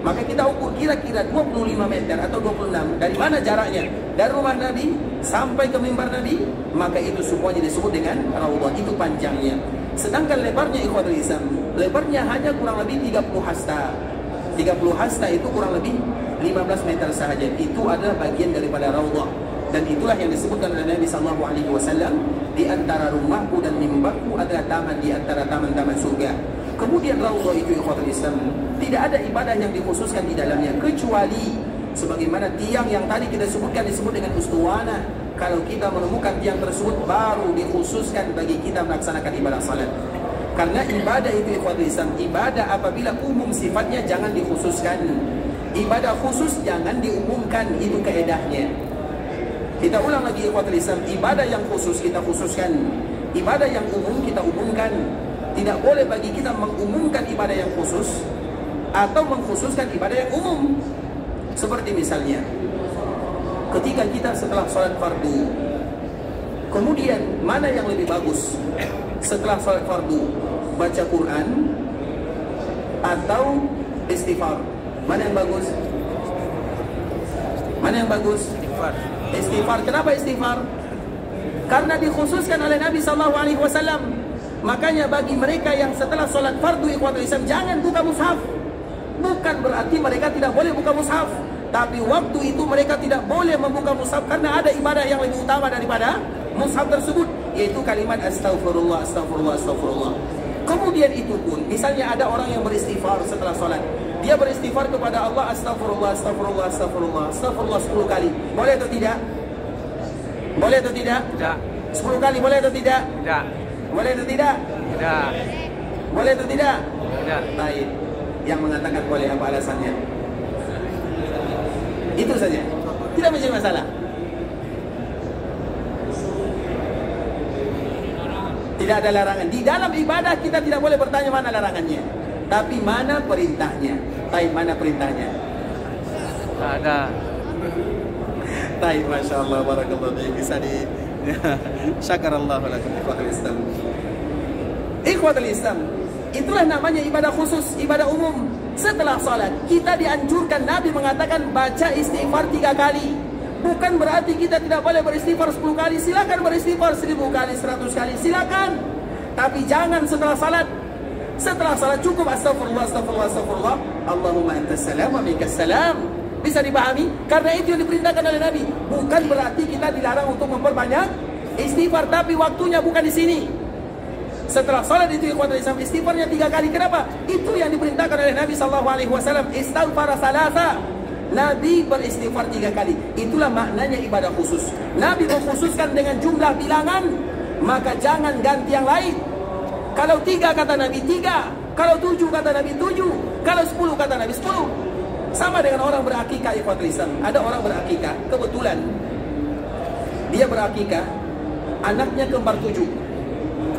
Maka kita ukur kira-kira 25 meter atau 26. Dari mana jaraknya? Dari rumah Nabi sampai ke mimbar Nabi, maka itu semuanya disebut dengan raudhah, itu panjangnya. Sedangkan lebarnya ikhwatul Islam, lebarnya hanya kurang lebih 30 hasta. 30 hasta itu kurang lebih 15 meter sahaja. Itu adalah bagian daripada raudhah. Dan itulah yang disebutkan oleh Nabi SAW, di antara rumahku dan mimbarku adalah taman di antara taman-taman surga. Kemudian Raudhah itu ikhwatul Islam, tidak ada ibadah yang dikhususkan di dalamnya kecuali sebagaimana tiang yang tadi kita sebutkan disebut dengan ustuwana. Kalau kita menemukan tiang tersebut baru dikhususkan bagi kita melaksanakan ibadah salat. Karena ibadah itu ikhwatul Islam, ibadah apabila umum sifatnya jangan dikhususkan. Ibadah khusus jangan diumumkan, itu kaedahnya. Kita ulang lagi ikhwatul Islam, ibadah yang khusus kita khususkan, ibadah yang umum kita umumkan. Tidak boleh bagi kita mengumumkan ibadah yang khusus atau mengkhususkan ibadah yang umum. Seperti misalnya ketika kita setelah sholat fardu, kemudian mana yang lebih bagus setelah sholat fardu, baca Quran atau istighfar? Mana yang bagus? Mana yang bagus? Istighfar. Istighfar. Kenapa istighfar? Karena dikhususkan oleh Nabi SAW. Makanya bagi mereka yang setelah sholat fardu ikhwatul Islam jangan buka mushaf. Bukan berarti mereka tidak boleh buka mushaf, tapi waktu itu mereka tidak boleh membuka mushaf karena ada ibadah yang lebih utama daripada mushaf tersebut, yaitu kalimat astagfirullah, astagfirullah, astagfirullah. Kemudian itu pun, misalnya ada orang yang beristighfar setelah sholat, dia beristighfar kepada Allah, astagfirullah, astagfirullah, astagfirullah, astagfirullah 10 kali. Boleh atau tidak? Boleh atau tidak? Tidak. 10 kali boleh atau tidak? Tidak. Boleh atau tidak? Tidak. Boleh atau tidak? Tidak. Baik. Yang mengatakan boleh apa alasannya? Itu saja. Tidak menjadi masalah. Tidak ada larangan. Di dalam ibadah kita tidak boleh bertanya mana larangannya, tapi mana perintahnya. Baik, mana perintahnya? Tak ada. Baik, Masya Allah, barakallahu fiik. Bisa di syakarallahu lakum ikhwatul Islam. Ikhwatul Islam, itulah namanya ibadah khusus, ibadah umum. Setelah salat kita dianjurkan, Nabi mengatakan baca istighfar 3 kali. Bukan berarti kita tidak boleh beristighfar 10 kali. Silakan beristighfar 1000 kali, 100 kali, silakan. Tapi jangan setelah salat. Setelah salat cukup astagfirullah, astagfirullah, astagfirullah, Allahumma antas salam wa minkas salam. Bisa dipahami? Karena itu yang diperintahkan oleh Nabi. Bukan berarti kita dilarang untuk memperbanyak istighfar, tapi waktunya bukan di sini. Setelah salat itu ikhwatul Islam, istighfarnya 3 kali. Kenapa? Itu yang diperintahkan oleh Nabi SAW. Istighfar salasa. Nabi beristighfar 3 kali. Itulah maknanya ibadah khusus. Nabi mengkhususkan dengan jumlah bilangan, maka jangan ganti yang lain. Kalau 3 kata Nabi 3, kalau 7 kata Nabi 7, kalau 10 kata Nabi 10. Sama dengan orang berakikah ikhwatul Islam. Ada orang berakikah, kebetulan dia berakikah, anaknya kembar 7.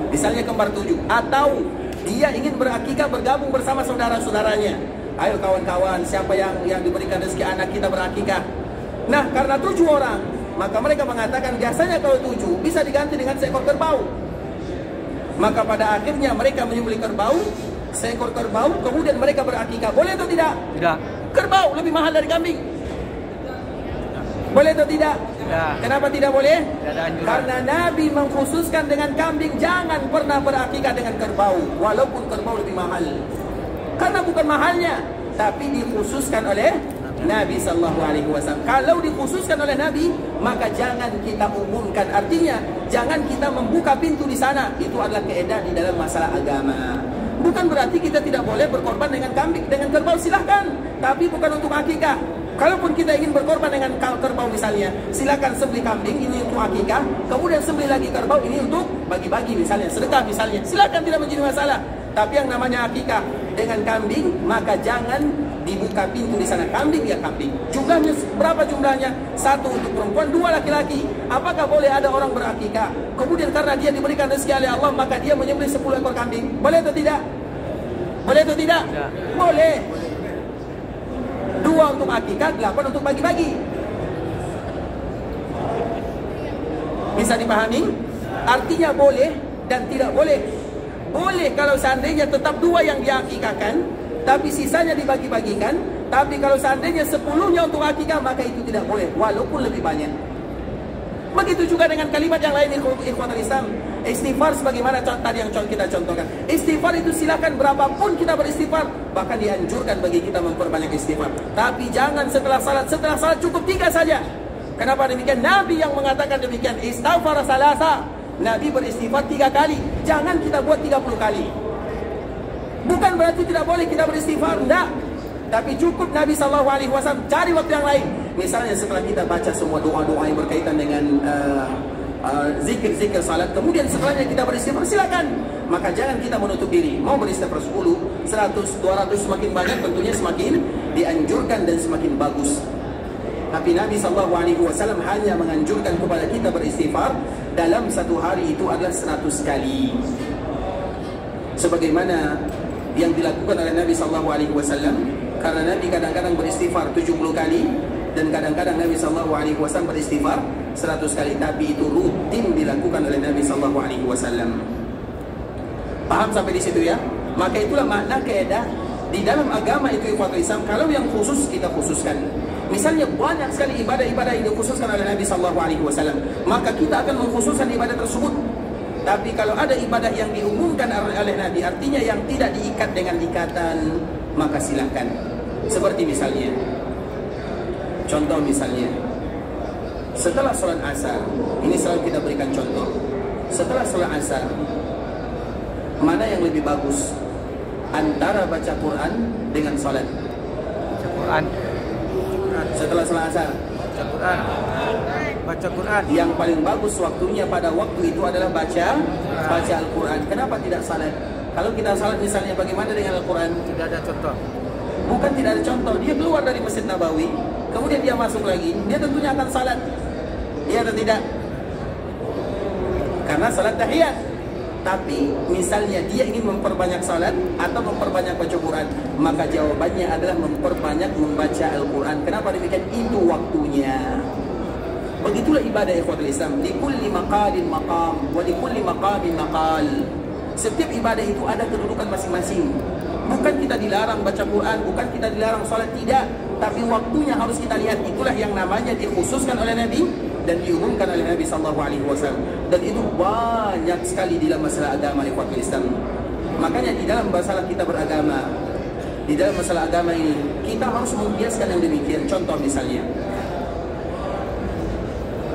Misalnya kembar 7, atau dia ingin berakikah bergabung bersama saudara-saudaranya. Ayo kawan-kawan, siapa yang diberikan rezeki anak kita berakikah? Nah, karena 7 orang, maka mereka mengatakan biasanya kalau 7 bisa diganti dengan seekor kerbau. Maka pada akhirnya mereka menyembelih kerbau, seekor kerbau, kemudian mereka berakikah. Boleh atau tidak? Tidak. Kerbau lebih mahal dari kambing. Boleh atau tidak? Tidak. Kenapa tidak boleh? Tidak. Karena Nabi mengkhususkan dengan kambing, jangan pernah berakikah dengan kerbau, walaupun kerbau lebih mahal. Karena bukan mahalnya, tapi dikhususkan oleh Nabi SAW. Kalau dikhususkan oleh Nabi, maka jangan kita umumkan. Artinya, jangan kita membuka pintu di sana. Itu adalah keedah di dalam masalah agama. Bukan berarti kita tidak boleh berkorban dengan kambing, dengan kerbau, silahkan. Tapi bukan untuk akikah. Kalaupun kita ingin berkorban dengan kerbau misalnya, silakan sembelih kambing, ini untuk akikah. Kemudian sembelih lagi kerbau, ini untuk bagi-bagi misalnya, sedekah misalnya. Silakan, tidak menjadi masalah. Tapi yang namanya akikah dengan kambing, maka jangan dibuka pintu di sana. Kambing ya kambing. Jumlahnya berapa jumlahnya? 1 untuk perempuan, 2 laki-laki. Apakah boleh ada orang berakikah, kemudian karena dia diberikan rezeki oleh Allah, maka dia menyembelih 10 ekor kambing? Boleh atau tidak? Boleh atau tidak? Tidak. Boleh. 2 untuk akikah, 8 untuk bagi-bagi. Bisa dipahami? Artinya boleh dan tidak boleh. Boleh kalau seandainya tetap 2 yang diakikahkan, tapi sisanya dibagi-bagikan. Tapi kalau seandainya 10-nya untuk akikah, maka itu tidak boleh, walaupun lebih banyak. Begitu juga dengan kalimat yang lain, ikhwatul Islam. Istighfar sebagaimana tadi yang kita contohkan. Istighfar itu silakan berapapun kita beristighfar. Bahkan dianjurkan bagi kita memperbanyak istighfar. Tapi jangan setelah salat. Setelah salat cukup 3 saja. Kenapa demikian? Nabi yang mengatakan demikian. Istighfar salasa. Nabi beristighfar 3 kali. Jangan kita buat 30 kali. Bukan berarti tidak boleh kita beristighfar, enggak. Tapi cukup Nabi SAW cari waktu yang lain. Misalnya setelah kita baca semua doa-doa yang berkaitan dengan zikir-zikir salat, kemudian setelahnya kita beristighfar, silakan. Maka jangan kita menutup diri. Mau beristighfar 10, 100, 200, semakin banyak tentunya semakin dianjurkan dan semakin bagus. Tapi Nabi SAW hanya menganjurkan kepada kita beristighfar dalam satu hari itu adalah 100 kali. Sebagaimana yang dilakukan oleh Nabi SAW, karena Nabi kadang-kadang beristighfar 70 kali dan kadang-kadang Nabi SAW beristighfar 100 kali. Tapi itu rutin dilakukan oleh Nabi SAW. Paham sampai di situ ya? Maka itulah makna kaidah di dalam agama itu ikhwatul Islam. Kalau yang khusus kita khususkan. Misalnya banyak sekali ibadah-ibadah yang dikhususkan oleh Nabi SAW, maka kita akan mengkhususkan ibadah tersebut. Tapi kalau ada ibadah yang diumumkan oleh Nabi, artinya yang tidak diikat dengan ikatan, maka silakan. Seperti misalnya, contoh misalnya, setelah sholat asar, ini selalu kita berikan contoh. Setelah sholat asar, mana yang lebih bagus antara baca Quran dengan sholat? Baca Quran. Setelah sholat asar, Baca Quran. Baca Quran. yang paling bagus waktunya pada waktu itu adalah baca Al-Quran. Kenapa tidak salat? Kalau kita salat misalnya, bagaimana dengan Al-Quran? Tidak ada contoh. Bukan tidak ada contoh. Dia keluar dari Masjid Nabawi, kemudian dia masuk lagi, dia tentunya akan salat. Iya atau tidak? Karena salat tahiyat. Tapi misalnya dia ingin memperbanyak salat atau memperbanyak baca Quran, maka jawabannya adalah memperbanyak membaca Al-Quran. Kenapa demikian? Itu waktunya. Begitulah ibadah ikhwatul Islam. Likulli maqalin maqam wa likulli maqamin maqal. Setiap ibadah itu ada kedudukan masing-masing. Bukan kita dilarang baca Quran, bukan kita dilarang salat, tidak. Tapi waktunya harus kita lihat. Itulah yang namanya dikhususkan oleh Nabi dan diumumkan oleh Nabi SAW. Dan itu banyak sekali di dalam masalah agama ikhwatul Islam. Makanya di dalam masalah kita beragama, di dalam masalah agama ini, kita harus membiasakan yang demikian. Contoh misalnya,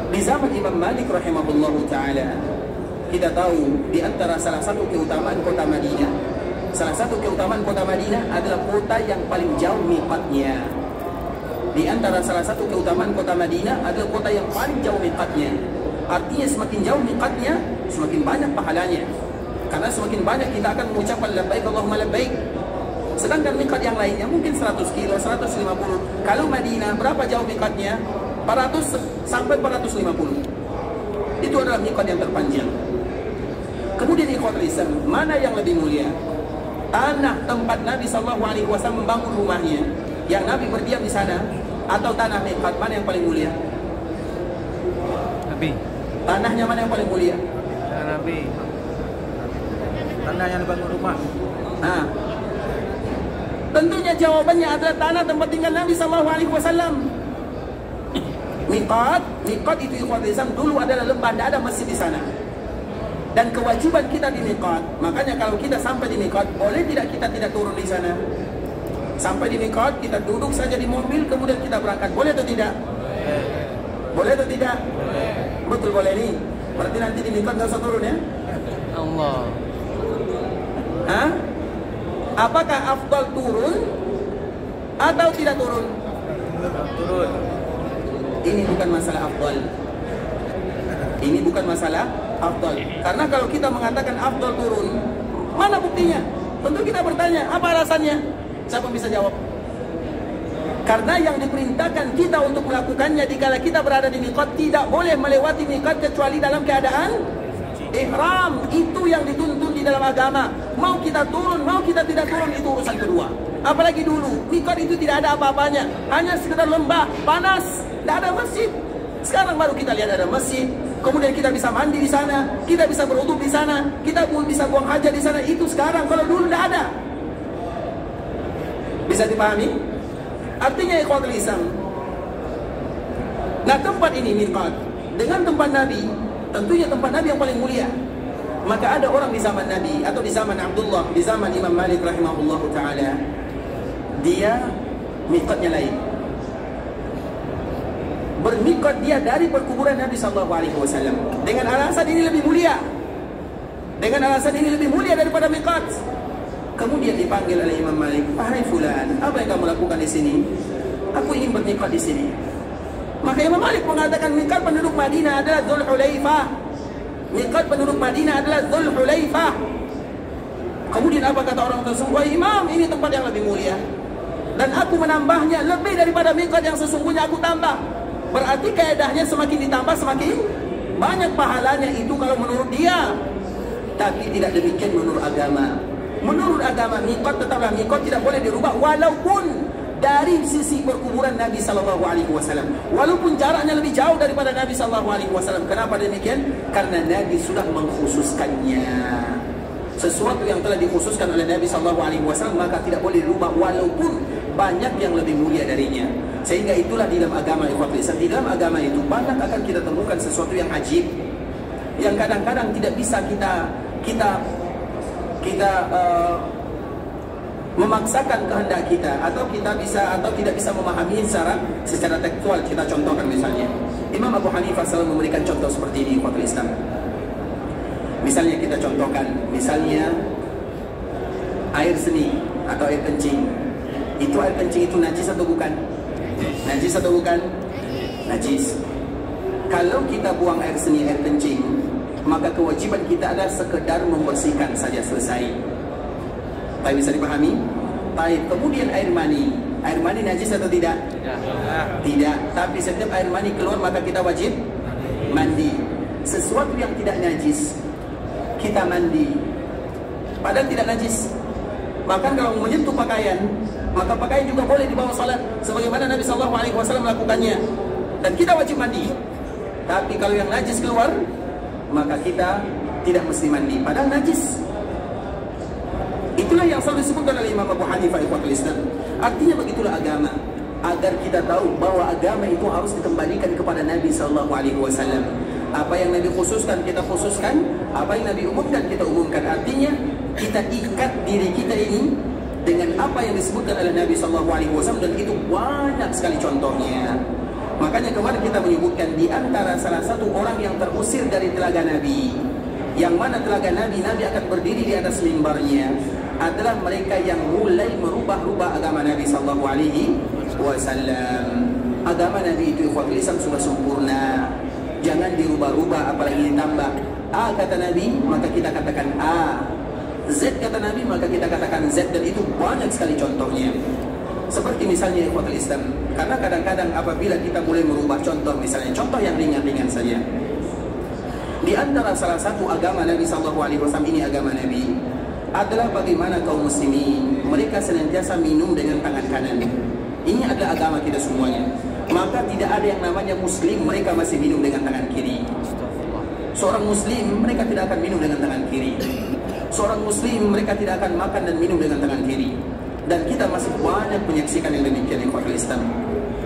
di zaman Imam Malik rahimahullahu ta'ala, kita tahu di antara salah satu keutamaan kota Madinah, salah satu keutamaan kota Madinah adalah kota yang paling jauh miqatnya. Di antara salah satu keutamaan kota Madinah adalah kota yang paling jauh miqatnya. Artinya semakin jauh miqatnya, semakin banyak pahalanya. Karena semakin banyak kita akan mengucapkan labbaik Allahumma labbaik. Sedangkan miqat yang lainnya mungkin 100 kilo, 150. Kalau Madinah berapa jauh miqatnya? 400 sampai 450. Itu adalah miqat yang terpanjang. Kemudian ikhwatul Islam, mana yang lebih mulia? Tanah tempat Nabi SAW membangun rumahnya, yang Nabi berdiam di sana, atau tanah miqat, mana yang paling mulia? Nabi. Tanahnya mana yang paling mulia? Ya, Nabi. Tanah yang dibangun rumah. Nah, tentunya jawabannya adalah tanah tempat tinggal Nabi SAW. Miqat itu ikhwatul Islam dulu adalah lembah, tidak ada masjid di sana. Dan kewajiban kita di miqat, makanya kalau kita sampai di miqat, boleh tidak kita tidak turun di sana? Sampai di miqat, kita duduk saja di mobil, kemudian kita berangkat. Boleh atau tidak? Boleh atau tidak? Betul boleh nih. Berarti nanti di miqat nggak usah turun ya? Allah. Hah? Apakah afdal turun atau tidak turun? Turun. Ini bukan masalah afdal. Ini bukan masalah afdal. Karena kalau kita mengatakan afdal turun, mana buktinya? Tentu kita bertanya, apa alasannya? Siapa bisa jawab? Karena yang diperintahkan kita untuk melakukannya dikala kita berada di miqat, tidak boleh melewati miqat kecuali dalam keadaan ihram. Itu yang dituntut di dalam agama. Mau kita turun, mau kita tidak turun, itu urusan kedua. Apalagi dulu, miqat itu tidak ada apa-apanya, hanya sekedar lembah, panas, tidak ada masjid. Sekarang baru kita lihat ada masjid. Kemudian kita bisa mandi di sana, kita bisa berwudu di sana, kita bisa buang hajat di sana. Itu sekarang, kalau dulu tidak ada. Bisa dipahami? Artinya ikhwatul Islam. Nah, tempat ini miqat dengan tempat Nabi, tentunya tempat Nabi yang paling mulia. Maka ada orang di zaman Nabi atau di zaman Abdullah, di zaman Imam Malik rahimahullah ta'ala, dia miqatnya lain. Bermiqat dia dari perkuburan Nabi SAW dengan alasan ini lebih mulia. Dengan alasan ini lebih mulia daripada miqat. Kemudian dipanggil oleh Imam Malik, "Wahai fulan, apa yang kamu lakukan di sini?" "Aku ingin bermiqat di sini." Maka Imam Malik mengatakan miqat penduduk Madinah adalah Dzulhulaifah. Miqat penduduk Madinah adalah Dzulhulaifah. Kemudian apa kata orang tersebut? "Wahai Imam, ini tempat yang lebih mulia. Dan aku menambahnya lebih daripada miqat yang sesungguhnya aku tambah." Berarti kaedahnya semakin ditambah semakin banyak pahalanya itu kalau menurut dia. Tapi tidak demikian menurut agama. Menurut agama miqat tetaplah miqat, tidak boleh dirubah walaupun dari sisi perkuburan Nabi sallallahu alaihi wasallam. Walaupun jaraknya lebih jauh daripada Nabi sallallahu alaihi wasallam. Kenapa demikian? Karena Nabi sudah mengkhususkannya. Sesuatu yang telah dikhususkan oleh Nabi sallallahu alaihi wasallam maka tidak boleh dirubah walaupun banyak yang lebih mulia darinya. Sehingga itulah di dalam agama ikhwatul Islam. Di dalam agama itu banyak akan kita temukan sesuatu yang ajib, yang kadang-kadang tidak bisa kita memaksakan kehendak kita, atau kita bisa atau tidak bisa memahami secara tekstual. Kita contohkan misalnya Imam Abu Hanifah selalu memberikan contoh seperti ini ikhwatul Islam. Misalnya kita contohkan, misalnya air seni atau air kencing. Itu air kencing itu najis atau bukan? Najis atau bukan? Najis. Kalau kita buang air seni, air kencing, maka kewajiban kita adalah sekedar membersihkan saja, selesai. Tapi bisa dipahami? Baik. Kemudian air mani. Air mani najis atau tidak? Tidak. Tapi setiap air mani keluar maka kita wajib mandi. Sesuatu yang tidak najis kita mandi, padahal tidak najis. Bahkan kalau menyentuh pakaian, maka pakaian juga boleh dibawa salat, sebagaimana Nabi sallallahu alaihi wasallam melakukannya. Dan kita wajib mandi. Tapi kalau yang najis keluar, maka kita tidak mesti mandi, padahal najis. Itulah yang selalu disebutkan oleh Imam Abu Hanifah ikhwatul Islam. Artinya begitulah agama, agar kita tahu bahwa agama itu harus dikembalikan kepada Nabi sallallahu alaihi wasallam. Apa yang Nabi khususkan kita khususkan, apa yang Nabi umumkan kita umumkan. Artinya kita ikat diri kita ini dengan apa yang disebutkan oleh Nabi sallallahu alaihi wasallam, dan itu banyak sekali contohnya. Makanya kemarin kita menyebutkan di antara salah satu orang yang terusir dari telaga Nabi, yang mana telaga Nabi akan berdiri di atas mimbarnya, adalah mereka yang mulai merubah-rubah agama Nabi sallallahu alaihi wasallam. Agama Nabi itu ikhwatul Islam sudah sempurna, jangan dirubah-rubah apalagi ditambah. A kata Nabi, maka kita katakan A. Z kata Nabi, maka kita katakan Z. Dan itu banyak sekali contohnya. Seperti misalnya ikhwatul Islam, karena kadang-kadang apabila kita mulai merubah contoh, misalnya contoh yang ringan-ringan saja. Di antara salah satu agama Nabi sallallahu alaihi wasallam ini, agama Nabi adalah bagaimana kaum muslimin mereka senantiasa minum dengan tangan kanan. Ini adalah agama kita semuanya. Maka tidak ada yang namanya muslim mereka masih minum dengan tangan kiri. Seorang muslim mereka tidak akan minum dengan tangan kiri. Seorang muslim mereka tidak akan makan dan minum dengan tangan kiri. Dan kita masih banyak menyaksikan yang demikian ikhwatul Islam.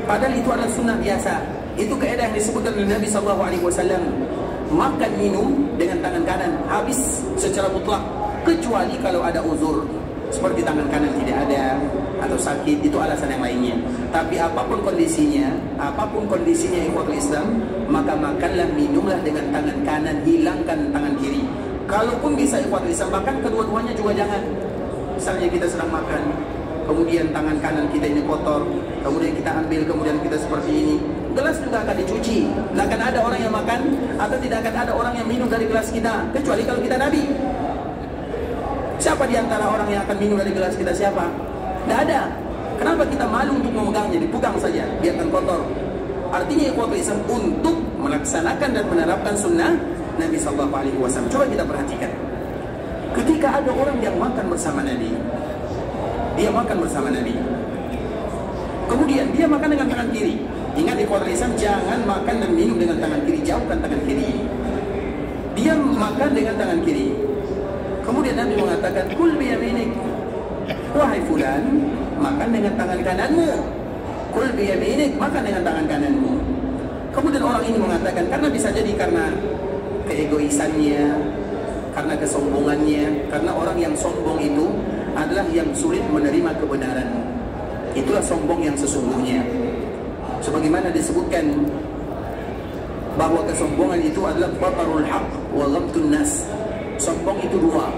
Padahal itu adalah sunnah biasa. Itu kaidah yang disebutkan oleh Nabi sallallahu alaihi wasallam. Makan minum dengan tangan kanan habis secara mutlak, kecuali kalau ada uzur, seperti tangan kanan tidak ada atau sakit, itu alasan yang lainnya. Tapi apapun kondisinya ikhwatul Islam, maka makanlah, minumlah dengan tangan kanan, hilangkan tangan kiri. Kalaupun bisa ikhwatul Islam, bahkan kedua-duanya juga jangan. Misalnya kita sedang makan, kemudian tangan kanan kita ini kotor, kemudian kita ambil, kemudian kita seperti ini, gelas juga akan dicuci. Tidak akan ada orang yang makan, atau tidak akan ada orang yang minum dari gelas kita, kecuali kalau kita Nabi. Siapa di antara orang yang akan minum dari gelas kita? Siapa? Tidak ada. Kenapa kita malu untuk memegangnya? Dipegang saja, biarkan kotor. Artinya ikhwatul Islam untuk melaksanakan dan menerapkan sunnah Nabi sallallahu alaihi wasallam. Coba kita perhatikan. Ketika ada orang yang makan bersama Nabi, dia makan bersama Nabi, kemudian dia makan dengan tangan kiri. Ingat ikhwatul Islam, jangan makan dan minum dengan tangan kiri, jauhkan tangan kiri. Dia makan dengan tangan kiri. Kemudian Nabi mengatakan, "Kul biyaminik." Wahai fulan, makan dengan tangan kananmu. Kul biyaminik, makan dengan tangan kananmu. Kemudian orang ini mengatakan, karena bisa jadi karena keegoisannya, karena kesombongannya, karena orang yang sombong itu adalah yang sulit menerima kebenaran. Itulah sombong yang sesungguhnya. Sebagaimana disebutkan bahwa kesombongan itu adalah batarul haq wa ghamtun nas. Sombong itu dua.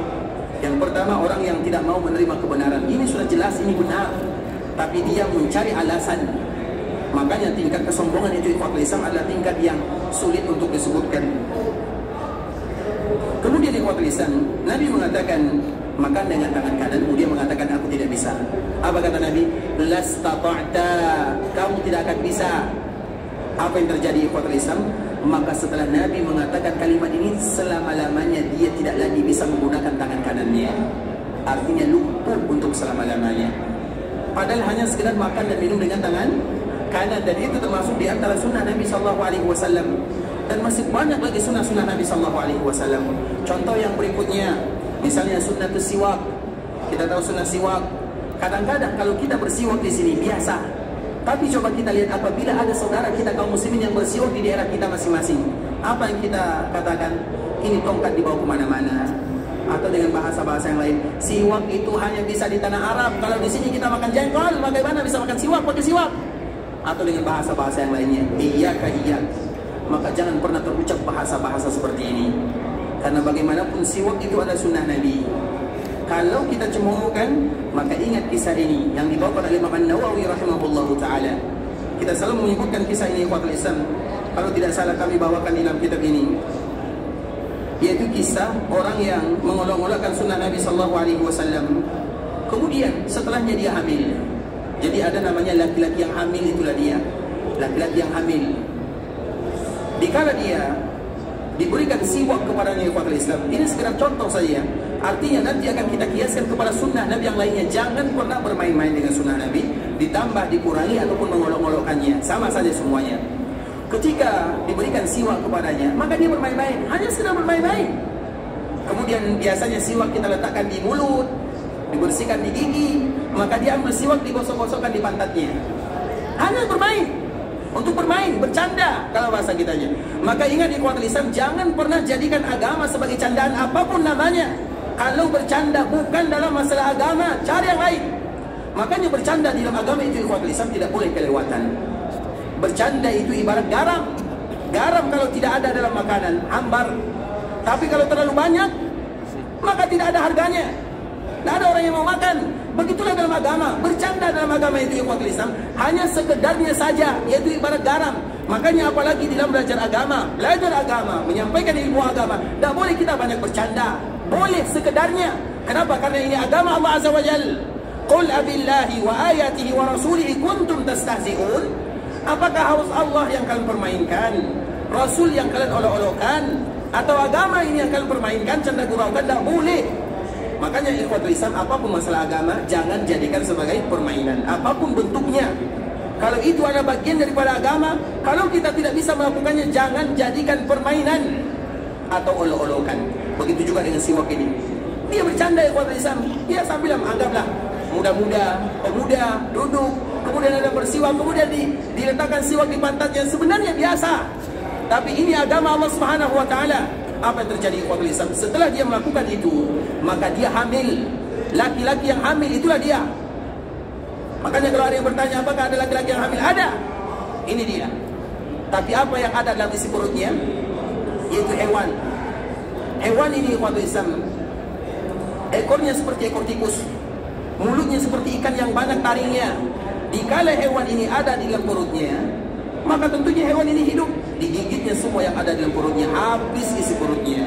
Yang pertama, orang yang tidak mau menerima kebenaran. Ini sudah jelas, ini benar, tapi dia mencari alasan. Makanya tingkat kesombongan itu ikhwatul Islam adalah tingkat yang sulit untuk disebutkan. Kemudian ikhwatul Islam, Nabi mengatakan makan dengan tangan kanan, kemudian mengatakan aku tidak bisa. Apa kata Nabi? Lastata'ta, kamu tidak akan bisa. Apa yang terjadi ikhwatul Islam? Maka setelah Nabi mengatakan kalimat ini, selama-lamanya dia tidak lagi bisa menggunakan tangan kanannya. Artinya lumpuh untuk selama-lamanya. Padahal hanya sekedar makan dan minum dengan tangan kanan, dan itu termasuk di antara sunnah Nabi SAW. Dan masih banyak lagi sunnah-sunnah Nabi SAW. Contoh yang berikutnya, misalnya sunnah siwak. Kita tahu sunnah siwak. Kadang-kadang kalau kita bersiwak di sini biasa, tapi coba kita lihat apabila ada saudara kita kaum muslimin yang bersiwak di daerah kita masing-masing, apa yang kita katakan? Ini tongkat dibawa kemana-mana. Atau dengan bahasa-bahasa yang lain, siwak itu hanya bisa di tanah Arab. Kalau di sini kita makan jengkol, bagaimana bisa makan siwak pakai siwak? Atau dengan bahasa-bahasa yang lainnya, iyyaka iyyak. Maka jangan pernah terucap bahasa-bahasa seperti ini, karena bagaimanapun siwak itu adalah sunnah Nabi. Kalau kita cemoohkan, maka ingat kisah ini yang dibawa oleh Imam An-Nawawi rahimahullahu ta'ala. Kita selalu menyebutkan kisah ini ikhwatul Islam. Kalau tidak salah kami bawakan dalam kitab ini, yaitu kisah orang yang mengolok-olokkan sunnah Nabi SAW. Kemudian setelahnya dia hamil. Jadi ada namanya laki-laki yang hamil, itulah dia, laki-laki yang hamil. Dikala dia diberikan siwak kepadanya ikhwatul Islam, ini sekedar contoh saja. Artinya nanti akan kita kiaskan kepada sunnah Nabi yang lainnya. Jangan pernah bermain-main dengan sunnah Nabi, ditambah, dikurangi, ataupun mengolok-olokkannya. Sama saja semuanya. Ketika diberikan siwak kepadanya, maka dia bermain-main, hanya sekedar bermain-main. Kemudian biasanya siwak kita letakkan di mulut, dibersihkan di gigi, maka dia ambil siwak, digosok-gosokkan di pantatnya. Hanya bermain, untuk bermain, bercanda kalau bahasa kitanya. Maka ingat ikhwatul Islam, jangan pernah jadikan agama sebagai candaan apapun namanya. Kalau bercanda bukan dalam masalah agama, cari yang lain. Makanya bercanda di dalam agama itu ikhwatul Islam tidak boleh kelewatan. Bercanda itu ibarat garam. Garam kalau tidak ada dalam makanan, hambar. Tapi kalau terlalu banyak, maka tidak ada harganya. Tidak ada orang yang mau makan. Begitulah dalam agama. Bercanda dalam agama itu ikhwatul Islam hanya sekedarnya saja, yaitu ibarat garam. Makanya apalagi dalam belajar agama, menyampaikan ilmu agama, tidak boleh kita banyak bercanda. Boleh sekedarnya. Kenapa? Karena ini agama Allah Azza wa Jalla. Qul abillahi wa ayatihi wa rasulihi kuntum tastahzi'un. Apakah harus Allah yang kalian permainkan, Rasul yang kalian olok-olokkan, atau agama ini yang kalian permainkan, canda guraukan? Tidak boleh. Makanya ikhwatul Islam, apapun masalah agama, jangan jadikan sebagai permainan, apapun bentuknya. Kalau itu adalah bagian daripada agama, kalau kita tidak bisa melakukannya, jangan jadikan permainan atau olok-olokan. Begitu juga dengan siwak ini. Dia bercanda ikhwatul Islam, dia sambil anggaplah muda-muda, pemuda, duduk, kemudian ada bersiwak, kemudian diletakkan siwak di pantatnya. Sebenarnya biasa, tapi ini agama Allah Subhanahu wa Ta'ala. Apa yang terjadi ikhwatul Islam? Setelah dia melakukan itu, maka dia hamil. Laki-laki yang hamil itulah dia. Makanya kalau ada yang bertanya, apakah ada laki-laki yang hamil? Ada. Ini dia. Tapi apa yang ada dalam isi perutnya? Yaitu hewan. Hewan ini ikhwatul Islam, ekornya seperti ekor tikus, mulutnya seperti ikan yang banyak taringnya. Dikala hewan ini ada di dalam perutnya, maka tentunya hewan ini hidup. Digigitnya semua yang ada di dalam perutnya, habis isi perutnya,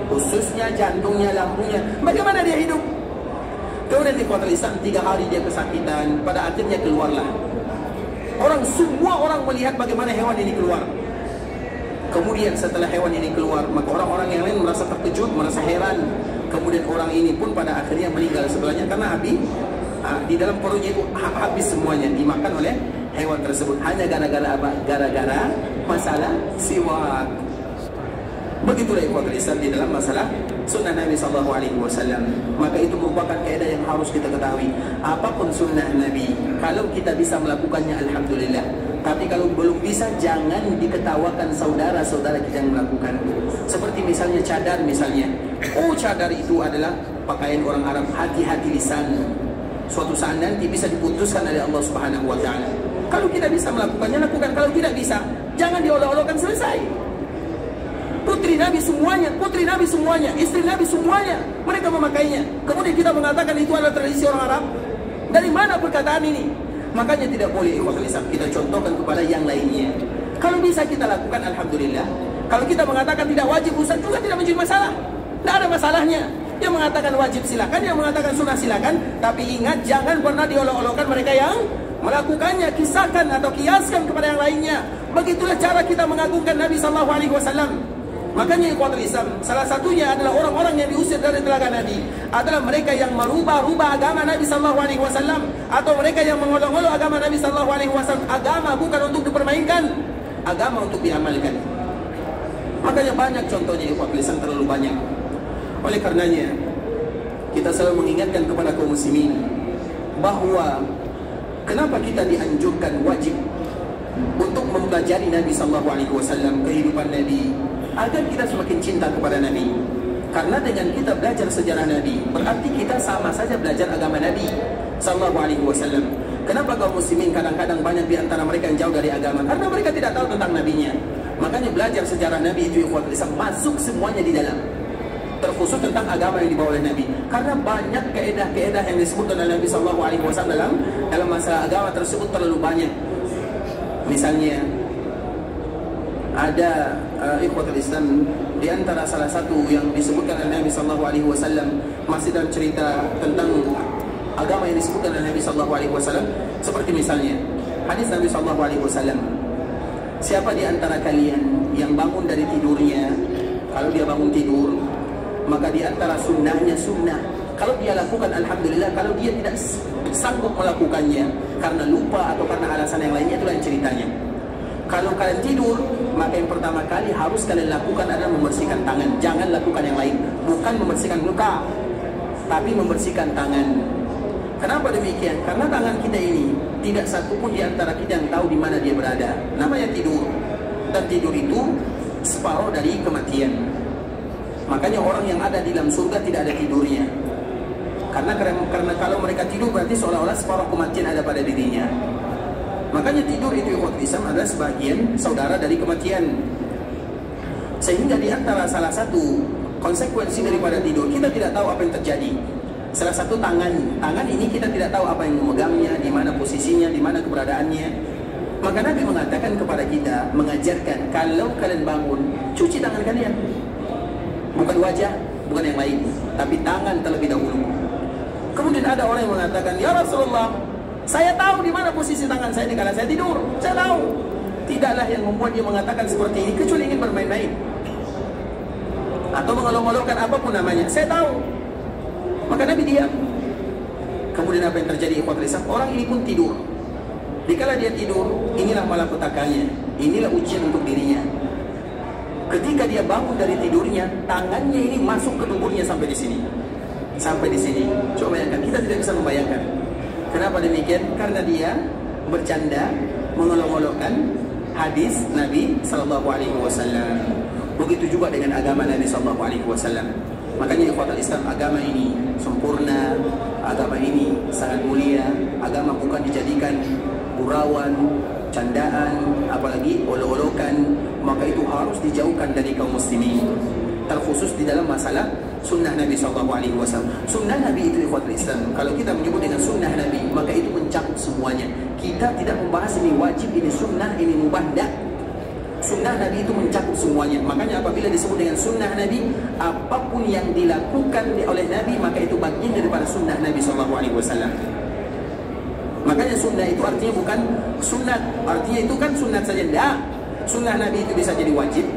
ususnya, jantungnya, lambungnya. Bagaimana dia hidup? Kemudian ikhwatul Islam, 3 hari dia kesakitan, pada akhirnya keluarlah. Semua orang melihat bagaimana hewan ini keluar. Kemudian setelah hewan ini keluar, maka orang-orang yang lain merasa terkejut, merasa heran. Kemudian orang ini pun pada akhirnya meninggal sebelahnya, karena di dalam perutnya itu habis semuanya, dimakan oleh hewan tersebut. Hanya gara-gara apa? Gara-gara masalah siwak. Begitulah ikhwatul Islam di dalam masalah sunnah Nabi SAW. Maka itu merupakan kaidah yang harus kita ketahui. Apapun sunnah Nabi, kalau kita bisa melakukannya, alhamdulillah. Tapi kalau belum bisa, jangan diketawakan saudara-saudara kita yang melakukan. Seperti misalnya cadar misalnya. Oh, cadar itu adalah pakaian orang Arab. Hati-hati lisan. Suatu saat nanti bisa diputuskan oleh Allah Subhanahu wa Ta'ala. Kalau kita bisa melakukannya, lakukan. Kalau tidak bisa, jangan diolok-olokkan, selesai. Putri Nabi semuanya, istri Nabi semuanya, mereka memakainya. Kemudian kita mengatakan itu adalah tradisi orang Arab. Dari mana perkataan ini? Makanya tidak boleh ikhwatul Islam kita contohkan kepada yang lainnya. Kalau bisa kita lakukan, alhamdulillah. Kalau kita mengatakan tidak wajib, Ustaz, juga tidak menjadi masalah. Tidak ada masalahnya. Yang mengatakan wajib silakan, yang mengatakan sunnah silakan. Tapi ingat, jangan pernah diolok-olokkan mereka yang melakukannya. Kisahkan atau kiaskan kepada yang lainnya. Begitulah cara kita mengagungkan Nabi SAW. Makanya ikhwatul Islam, salah satunya adalah orang-orang yang diusir dari telaga Nabi adalah mereka yang merubah-rubah agama Nabi SAW, atau mereka yang mengolok-olok agama Nabi SAW. Agama bukan untuk dipermainkan, agama untuk diamalkan. Makanya banyak contohnya ikhwatul Islam, terlalu banyak. Oleh karenanya kita selalu mengingatkan kepada kaum muslimin bahwa kenapa kita dianjurkan wajib untuk mempelajari Nabi SAW, kehidupan Nabi, agar kita semakin cinta kepada Nabi. Karena dengan kita belajar sejarah Nabi, berarti kita sama saja belajar agama Nabi SAW. Kenapa kaum muslimin kadang-kadang banyak di antara mereka yang jauh dari agama? Karena mereka tidak tahu tentang Nabinya. Makanya belajar sejarah Nabi itu ikhwatul Islam, masuk semuanya di dalam, terkhusus tentang agama yang dibawa oleh Nabi. Karena banyak keedah-keedah yang disebut oleh Nabi SAW dalam masalah agama tersebut terlalu banyak. Misalnya ada ikhwatul Islam, di antara salah satu yang disebutkan oleh Nabi SAW masih dalam cerita tentang agama yang disebutkan oleh Nabi SAW, seperti misalnya hadis Nabi SAW, siapa di antara kalian yang bangun dari tidurnya, kalau dia bangun tidur, maka di antara sunnahnya sunnah, kalau dia lakukan alhamdulillah, kalau dia tidak sanggup melakukannya karena lupa atau karena alasan yang lainnya, itulah yang ceritanya. Kalau kalian tidur, maka yang pertama kali harus kalian lakukan adalah membersihkan tangan. Jangan lakukan yang lain. Bukan membersihkan muka, tapi membersihkan tangan. Kenapa demikian? Karena tangan kita ini tidak satu pun di antara kita yang tahu di mana dia berada. Namanya tidur. Dan tidur itu separuh dari kematian. Makanya orang yang ada di dalam surga tidak ada tidurnya. Karena kalau mereka tidur berarti seolah-olah separuh kematian ada pada dirinya. Makanya tidur itu ikhwatul Islam adalah sebagian saudara dari kematian. Sehingga di antara salah satu konsekuensi daripada tidur, kita tidak tahu apa yang terjadi. Salah satu tangan ini kita tidak tahu apa yang memegangnya, di mana posisinya, di mana keberadaannya. Maka Nabi mengatakan kepada kita, mengajarkan, kalau kalian bangun, cuci tangan kalian. Bukan wajah, bukan yang lain, tapi tangan terlebih dahulu. Kemudian ada orang yang mengatakan, ya Rasulullah, saya tahu di mana posisi tangan saya di kala saya tidur. Saya tahu. Tidaklah yang membuat dia mengatakan seperti ini kecuali ingin bermain-main atau mengolok-olokkan apapun namanya. Saya tahu. Maka Nabi diam. Kemudian apa yang terjadi ikhwatul Islam? Orang ini pun tidur. Dikala dia tidur, inilah malapetakannya. Inilah ujian untuk dirinya. Ketika dia bangun dari tidurnya, tangannya ini masuk ke tubuhnya sampai di sini. Sampai di sini. Coba bayangkan, kita tidak bisa membayangkan. Kenapa demikian? Karena dia bercanda, mengolok-olokkan hadis Nabi SAW. Begitu juga dengan agama Nabi SAW. Makanya ikhwatul Islam, agama ini sempurna, agama ini sangat mulia. Agama bukan dijadikan gurauan, candaan, apalagi olok-olokan. Maka itu harus dijauhkan dari kaum muslimin, terkhusus di dalam masalah sunnah Nabi SAW. Sunnah Nabi itu ikhwatul Islam, kalau kita menyebut dengan sunnah Nabi, maka itu mencakup semuanya. Kita tidak membahas ini wajib, ini sunnah, ini mubah. Tidak. Sunnah Nabi itu mencakup semuanya. Makanya apabila disebut dengan sunnah Nabi, apapun yang dilakukan oleh Nabi, maka itu bagian daripada sunnah Nabi SAW. Makanya sunnah itu artinya bukan sunat, artinya itu kan sunat saja. Tidak. Sunnah Nabi itu bisa jadi wajib,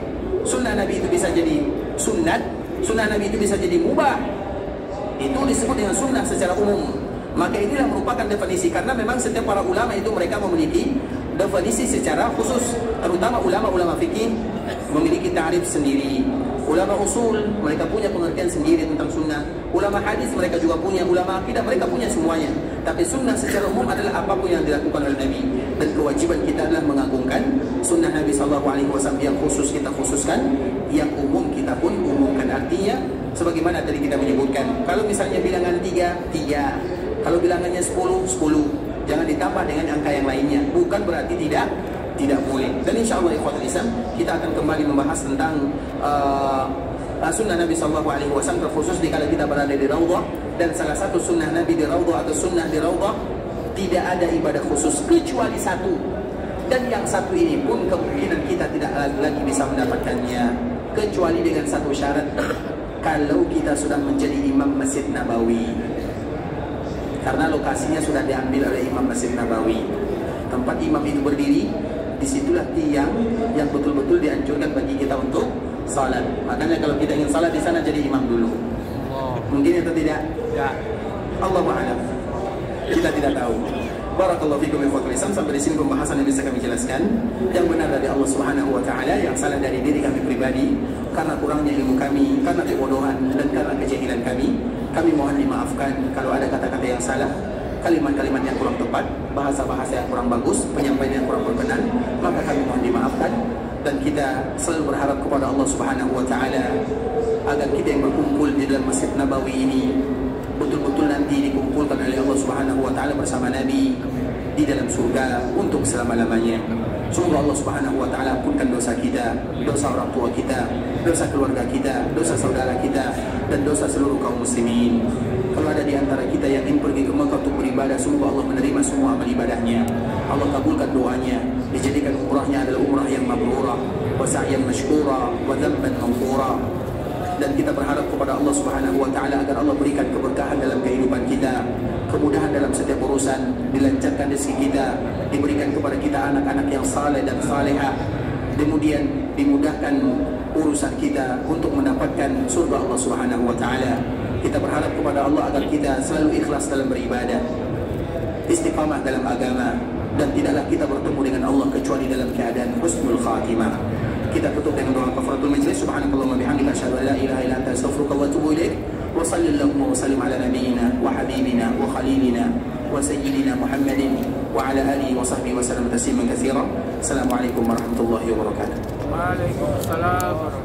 sunnah Nabi itu bisa jadi sunat, sunnah Nabi itu bisa jadi mubah. Itu disebut dengan sunnah secara umum. Maka inilah merupakan definisi, karena memang setiap para ulama itu mereka memiliki definisi secara khusus. Terutama ulama-ulama fikih memiliki ta'rif sendiri. Ulama usul mereka punya pengertian sendiri tentang sunnah. Ulama hadis mereka juga punya, ulama akidah mereka punya semuanya. Tapi sunnah secara umum adalah apapun yang dilakukan oleh Nabi. Dan kewajiban kita adalah mengagungkan sunnah Nabi SAW. Yang khusus kita khususkan, yang umum kita pun umumkan. Artinya sebagaimana tadi kita menyebutkan, kalau misalnya bilangan 3, 3. Kalau bilangannya 10, 10. Jangan ditambah dengan angka yang lainnya. Bukan berarti tidak tidak boleh. Dan insyaAllah ikhwatul Islam, kita akan kembali membahas tentang sunnah Nabi SAW, terkhusus di kala kita berada di Raudhah. Dan salah satu sunnah Nabi di Raudhah atau sunnah di Raudhah, tidak ada ibadah khusus kecuali satu. Dan yang satu ini pun kemungkinan kita tidak lagi bisa mendapatkannya kecuali dengan satu syarat, kalau kita sudah menjadi imam Masjid Nabawi. Karena lokasinya sudah diambil oleh Imam Masjid Nabawi, tempat imam itu berdiri, disitulah tiang yang betul-betul dianjurkan bagi kita untuk salat. Makanya kalau kita ingin salat di sana, jadi imam dulu. Mungkin atau tidak? Ya. Allahu a'lam. Kita tidak tahu. Barakallahu fikum ikhwatul Islam. Sampai di sini pembahasan yang bisa kami jelaskan. Yang benar dari Allah Subhanahu wa taala, yang salah dari diri kami pribadi karena kurangnya ilmu kami, karena kebodohan dan karena kejahilan kami. Kami mohon dimaafkan kalau ada kata-kata yang salah, kalimat-kalimat yang kurang tepat, bahasa-bahasa yang kurang bagus, penyampaian yang kurang berkenan, maka kami mohon dimaafkan. Dan kita selalu berharap kepada Allah Subhanahu wa taala agar kita yang berkumpul di dalam Masjid Nabawi ini betul-betul nanti dikumpulkan oleh Allah Subhanahu wa taala bersama Nabi di dalam surga untuk selama-lamanya. Semoga Allah Subhanahu wa taala ampunkan dosa kita, dosa orang tua kita, dosa keluarga kita, dosa saudara kita, dan dosa seluruh kaum muslimin. Kalau ada di antara kita yang ingin pergi ke Mekah untuk beribadah, semoga Allah menerima semua amal ibadahnya. Allah kabulkan doanya, dijadikan umrahnya adalah umrah yang mabrurah, wa sa'yan mashkura, wa dhanban maghfura. Dan kita berharap kepada Allah Subhanahu wa taala agar Allah berikan keberkahan dalam kehidupan kita, kemudahan dalam setiap urusan, dilancarkan rezeki kita, diberikan kepada kita anak-anak yang saleh dan salehah, kemudian dimudahkan urusan kita untuk mendapatkan surga Allah Subhanahu wa taala. Kita berharap kepada Allah agar kita selalu ikhlas dalam beribadah, istiqamah dalam agama, dan tidaklah kita bertemu dengan Allah kecuali dalam keadaan husnul khatimah. Kita tutup dengan doa kafaratul majlis. Subhanakallahumma bihamdika asyhadu an la ilaha illa anta astaghfiruka wa atubu ilaik. Wa sallallahu wa sallim ala nabiyyina wa habibina wa khalilina wa sayyidina Muhammadin wa ala alihi wa sahbihi wa sallam tasliman katsiran. Assalamualaikum warahmatullahi wabarakatuh. Waalaikumsalam.